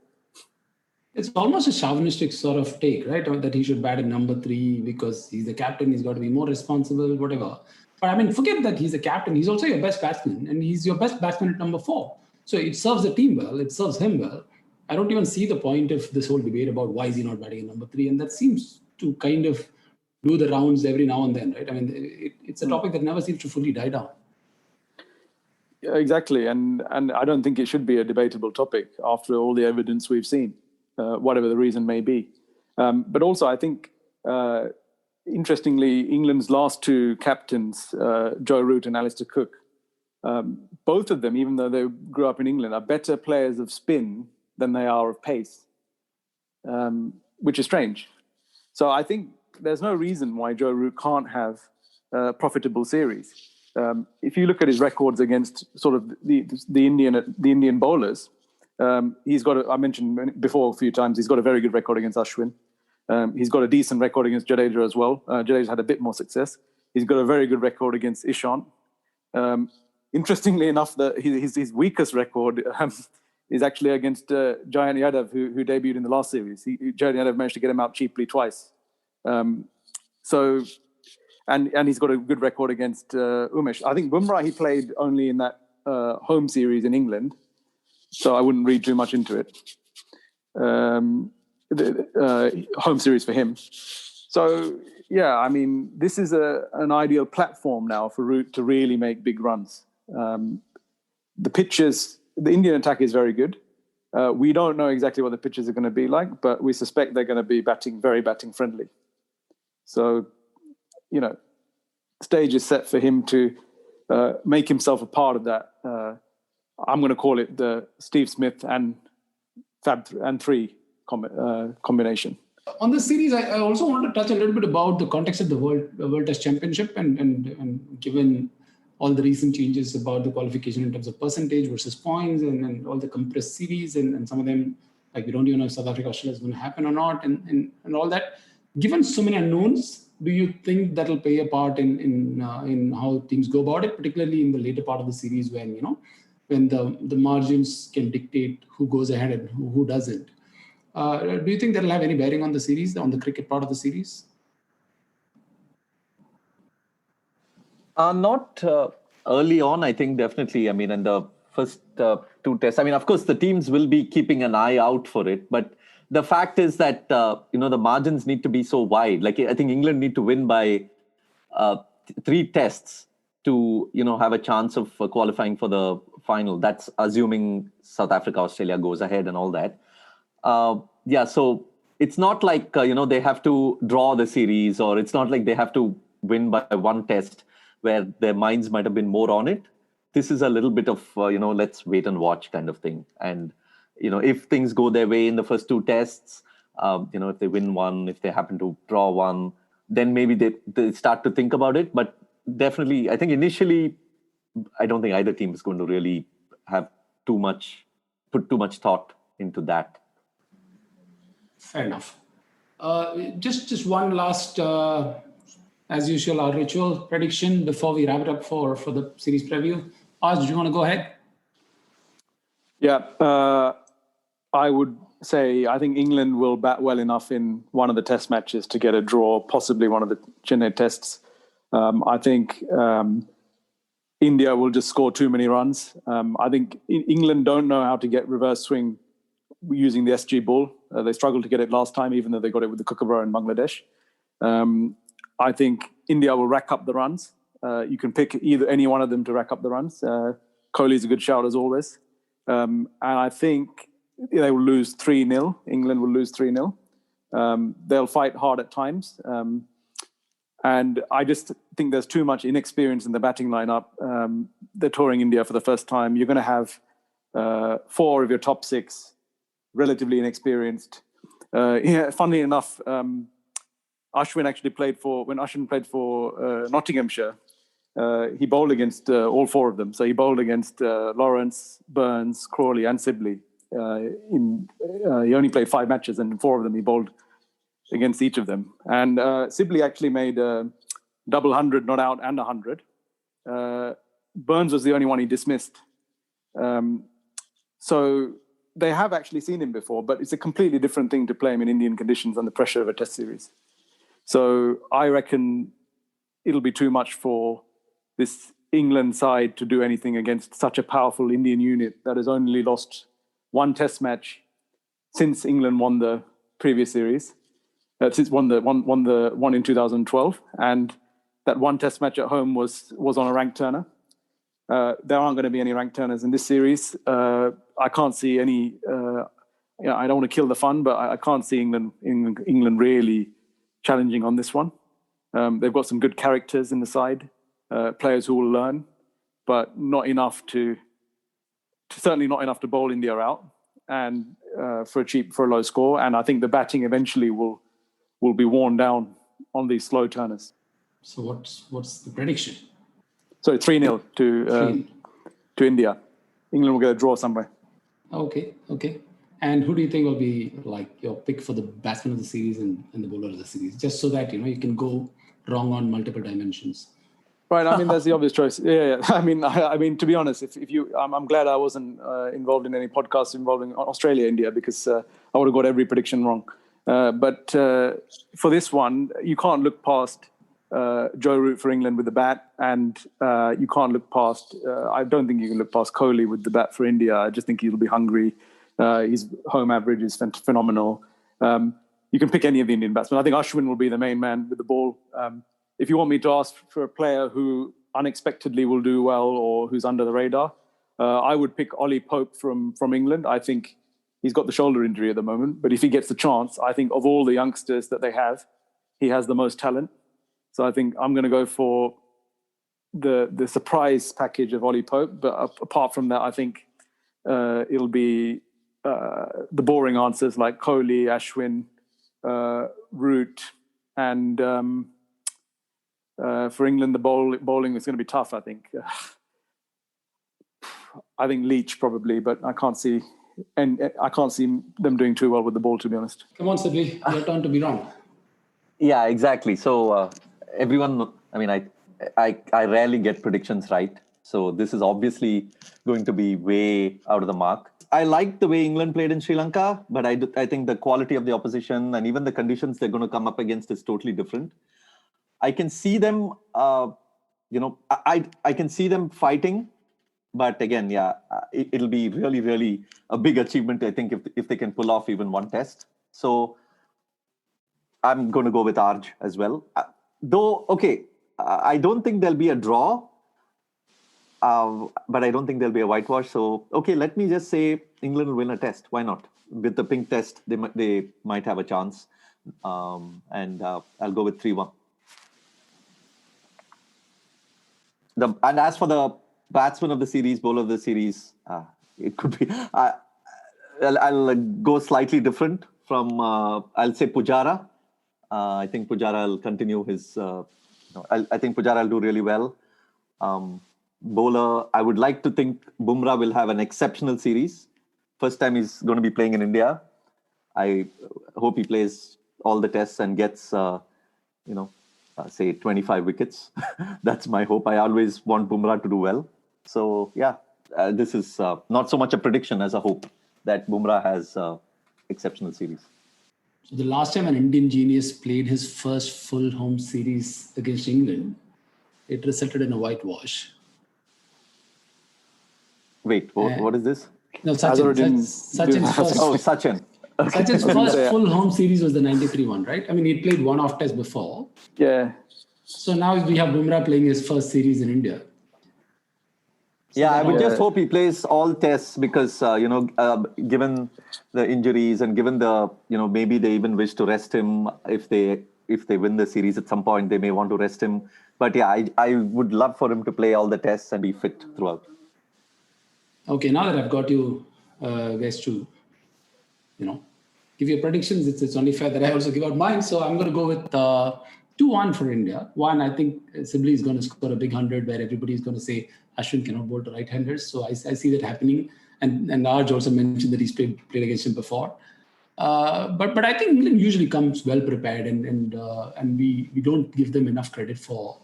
It's almost a chauvinistic sort of take, right? That he should bat at number 3 because he's the captain. He's got to be more responsible, whatever. But I mean, forget that he's a captain. He's also your best batsman, and he's your best batsman at number 4. So it serves the team well. It serves him well. I don't even see the point of this whole debate about why is he not batting at number 3, and that seems to kind of do the rounds every now and then, right? I mean, it's a topic that never seems to fully die down. Yeah, exactly, and I don't think it should be a debatable topic after all the evidence we've seen, whatever the reason may be. But also, I think, interestingly, England's last 2 captains, Joe Root and Alistair Cook, both of them, even though they grew up in England, are better players of spin than they are of pace, which is strange. So I think there's no reason why Joe Root can't have a profitable series. If you look at his records against sort of the Indian bowlers, he's got, I mentioned before a few times, he's got a very good record against Ashwin. He's got a decent record against Jadeja as well. Jadeja's had a bit more success. He's got a very good record against Ishant. Interestingly enough, his weakest record is actually against Jayant Yadav, who debuted in the last series. Jayant Yadav managed to get him out cheaply twice. And he's got a good record against Umesh. I think Bumrah, he played only in that home series in England, so I wouldn't read too much into it. The home series for him. So, yeah, I mean, this is an ideal platform now for Root to really make big runs. The pitches, the Indian attack is very good. We don't know exactly what the pitches are going to be like, but we suspect they're going to be very batting friendly. So, you know, stage is set for him to make himself a part of that. I'm going to call it the Steve Smith and Fab and 3 combination. On this series, I also want to touch a little bit about the context of the World Test Championship and given all the recent changes about the qualification in terms of percentage versus points and all the compressed series and some of them, like we don't even know if South Africa Australia is going to happen or not and all that. Given so many unknowns, do you think that'll play a part in how teams go about it, particularly in the later part of the series when the margins can dictate who goes ahead and who doesn't? Do you think that'll have any bearing on the series, on the cricket part of the series? Not early on, I think, definitely. I mean, in the first 2 tests, I mean, of course, the teams will be keeping an eye out for it. But the fact is that, the margins need to be so wide. Like, I think England need to win by 3 tests to, have a chance of qualifying for the final. That's assuming South Africa, Australia goes ahead and all that. So it's not like, they have to draw the series, or it's not like they have to win by 1 test where their minds might have been more on it. This is a little bit of, let's wait and watch kind of thing. And, if things go their way in the first 2 tests, if they win 1, if they happen to draw 1, then maybe they start to think about it. But definitely, I think initially, I don't think either team is going to really have put too much thought into that. Fair enough. Just one last, as usual, our ritual prediction before we wrap it up for the series preview. Oz, do you want to go ahead? Yeah, I would say I think England will bat well enough in one of the test matches to get a draw, possibly one of the Chennai tests. I think India will just score too many runs. I think England don't know how to get reverse swing using the SG ball. They struggled to get it last time, even though they got it with the Kookaburra in Bangladesh. I think India will rack up the runs. You can pick any one of them to rack up the runs. Kohli's a good shout as always. And I think they will lose 3-0. England will lose 3-0. They'll fight hard at times. And I just think there's too much inexperience in the batting lineup. They're touring India for the first time. You're going to have 4 of your top 6 relatively inexperienced. Funnily enough, Ashwin actually played for Nottinghamshire. He bowled against all 4 of them. So he bowled against Lawrence, Burns, Crawley, and Sibley. He only played 5 matches, and in 4 of them he bowled against each of them. And Sibley actually made a double 100, not out, and 100. Burns was the only one he dismissed. So they have actually seen him before, but it's a completely different thing to play him in Indian conditions under pressure of a test series. So I reckon it'll be too much for this England side to do anything against such a powerful Indian unit that has only lost one test match since England won the previous series, since won in 2012, and that one test match at home was on a ranked turner. There aren't going to be any ranked turners in this series. I can't see any. I don't want to kill the fun, but I can't see England really challenging on this one. They've got some good characters in the side, players who will learn, but not enough certainly not enough to bowl India out and for a low score. And I think the batting eventually will be worn down on these slow turners. So what's the prediction? So 3-0 to India. England will get a draw somewhere. Okay. And who do you think will be like your pick for the batsman of the series and the bowler of the series? Just so that you can go wrong on multiple dimensions. Right. I mean, that's the obvious choice. Yeah. I mean, to be honest, if you, I'm glad I wasn't involved in any podcasts involving Australia, India, because I would have got every prediction wrong. But for this one, you can't look past Joe Root for England with the bat, and you can't look past. I don't think you can look past Kohli with the bat for India. I just think he'll be hungry. His home average is phenomenal. You can pick any of the Indian batsmen. I think Ashwin will be the main man with the ball. If you want me to ask for a player who unexpectedly will do well or who's under the radar, I would pick Ollie Pope from England. I think he's got the shoulder injury at the moment, but if he gets the chance, I think of all the youngsters that they have, he has the most talent. So I think I'm going to go for the surprise package of Ollie Pope. But apart from that, I think it'll be the boring answers like Kohli, Ashwin, Root, and for England, the bowling is going to be tough, I think. I think Leach probably, but I can't see them doing too well with the ball, to be honest. Come on, Sibley, your turn to be wrong. Yeah, exactly. So everyone, I mean, I rarely get predictions right. So this is obviously going to be way out of the mark. I like the way England played in Sri Lanka, but I think the quality of the opposition and even the conditions they're going to come up against is totally different. I can see them, I can see them fighting. But again, it'll be really, really a big achievement, I think, if they can pull off even one test. So I'm going to go with Arj as well. I don't think there'll be a draw, but I don't think there'll be a whitewash. So, let me just say England will win a test. Why not? With the pink test, they might have a chance. And I'll go with 3-1. And as for the batsman of the series, bowler of the series, it could be. I'll go slightly different from. I'll say Pujara. I think Pujara will continue his. I think Pujara will do really well. Bowler, I would like to think Bumrah will have an exceptional series. First time he's going to be playing in India. I hope he plays all the tests and gets, say 25 wickets. That's my hope. I always want Bumrah to do well. So, this is not so much a prediction as a hope that Bumrah has exceptional series. So the last time an Indian genius played his first full home series against England, it resulted in a whitewash. Wait, what is this? No, Sachin's first. Oh, Sachin. Okay. Sachin's first full home series was the 93 one, right? I mean, he played one off test before. Yeah. So now we have Bumrah playing his first series in India. So I would just hope he plays all tests because, given the injuries and given the, maybe they even wish to rest him if they win the series at some point, they may want to rest him. But I would love for him to play all the tests and be fit throughout. Okay, now that I've got you guys to, give your predictions, it's only fair that I also give out mine. So I'm going to go with 2-1 for India. One, I think Sibley is going to score a big 100 where everybody is going to say Ashwin cannot bowl to right-handers. So I see that happening. And Arj also mentioned that he's played against him before. But I think England usually comes well prepared and we don't give them enough credit for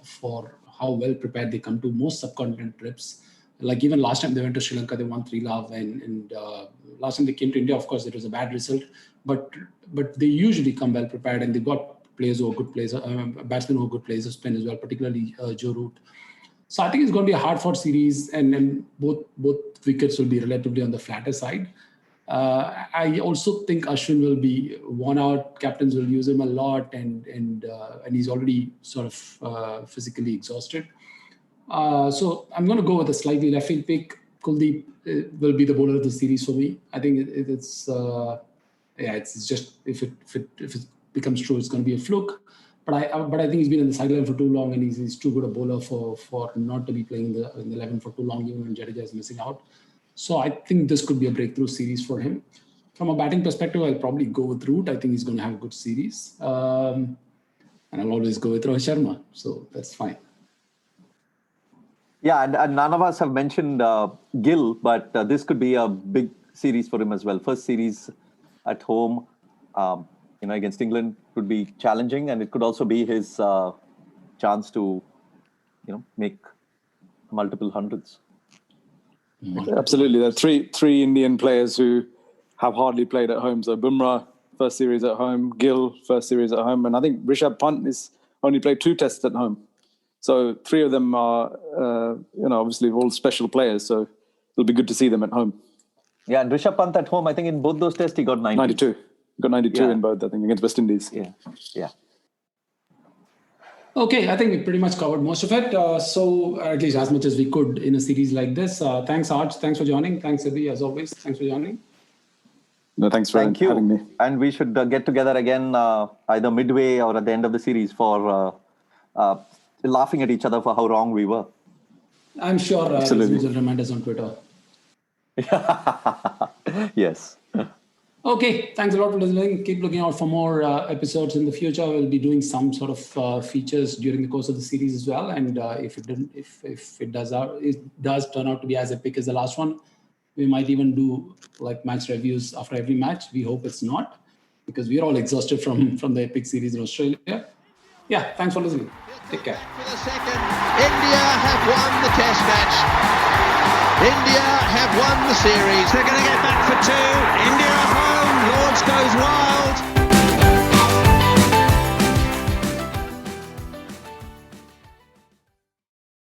how well prepared they come to most subcontinent trips. Like even last time they went to Sri Lanka, they won 3-love, and last time they came to India, of course, it was a bad result, but they usually come well prepared, and they've got players who are good players, batsmen who are good players of spin as well, particularly Joe Root. So I think it's going to be a hard-fought series, and both wickets will be relatively on the flatter side. I also think Ashwin will be worn out. Captains will use him a lot, and he's already sort of physically exhausted. So I'm going to go with a slightly left field pick. Kuldeep will be the bowler of the series for me. I think it's just if it becomes true, it's going to be a fluke. But I think he's been in the sideline for too long, and he's too good a bowler for not to be playing in the 11 for too long, even when Jadeja is missing out. So I think this could be a breakthrough series for him. From a batting perspective, I'll probably go with Root. I think he's going to have a good series. And I'll always go with Rohit Sharma. So that's fine. Yeah, and none of us have mentioned Gill, but this could be a big series for him as well. First series at home, against England could be challenging, and it could also be his chance to, make multiple hundreds. Absolutely. There are three Indian players who have hardly played at home. So Bumrah, first series at home, Gill, first series at home. And I think Rishabh Pant is only played 2 tests at home. So 3 of them are, obviously all special players. So it'll be good to see them at home. Yeah, and Rishabh Pant at home, I think in both those tests, he got 90. 92. He got 92 in both, I think, against West Indies. Yeah. Okay, I think we pretty much covered most of it. So at least as much as we could in a series like this. Thanks, Arch. Thanks for joining. Thanks, Siddhi, as always. Thanks for joining. No, thanks for having me. And we should get together again either midway or at the end of the series for laughing at each other for how wrong we were. I'm sure listeners will remind us on Twitter. Yes. Okay, thanks a lot for listening. Keep looking out for more episodes in the future. We'll be doing some sort of features during the course of the series as well. And if it does turn out to be as epic as the last one, we might even do like match reviews after every match. We hope it's not, because we're all exhausted from the epic series in Australia. Yeah, thanks for listening. Take care. For the second, India have won the Test match. India have won the series. They're going to get back for 2. India at home. Lords goes wild.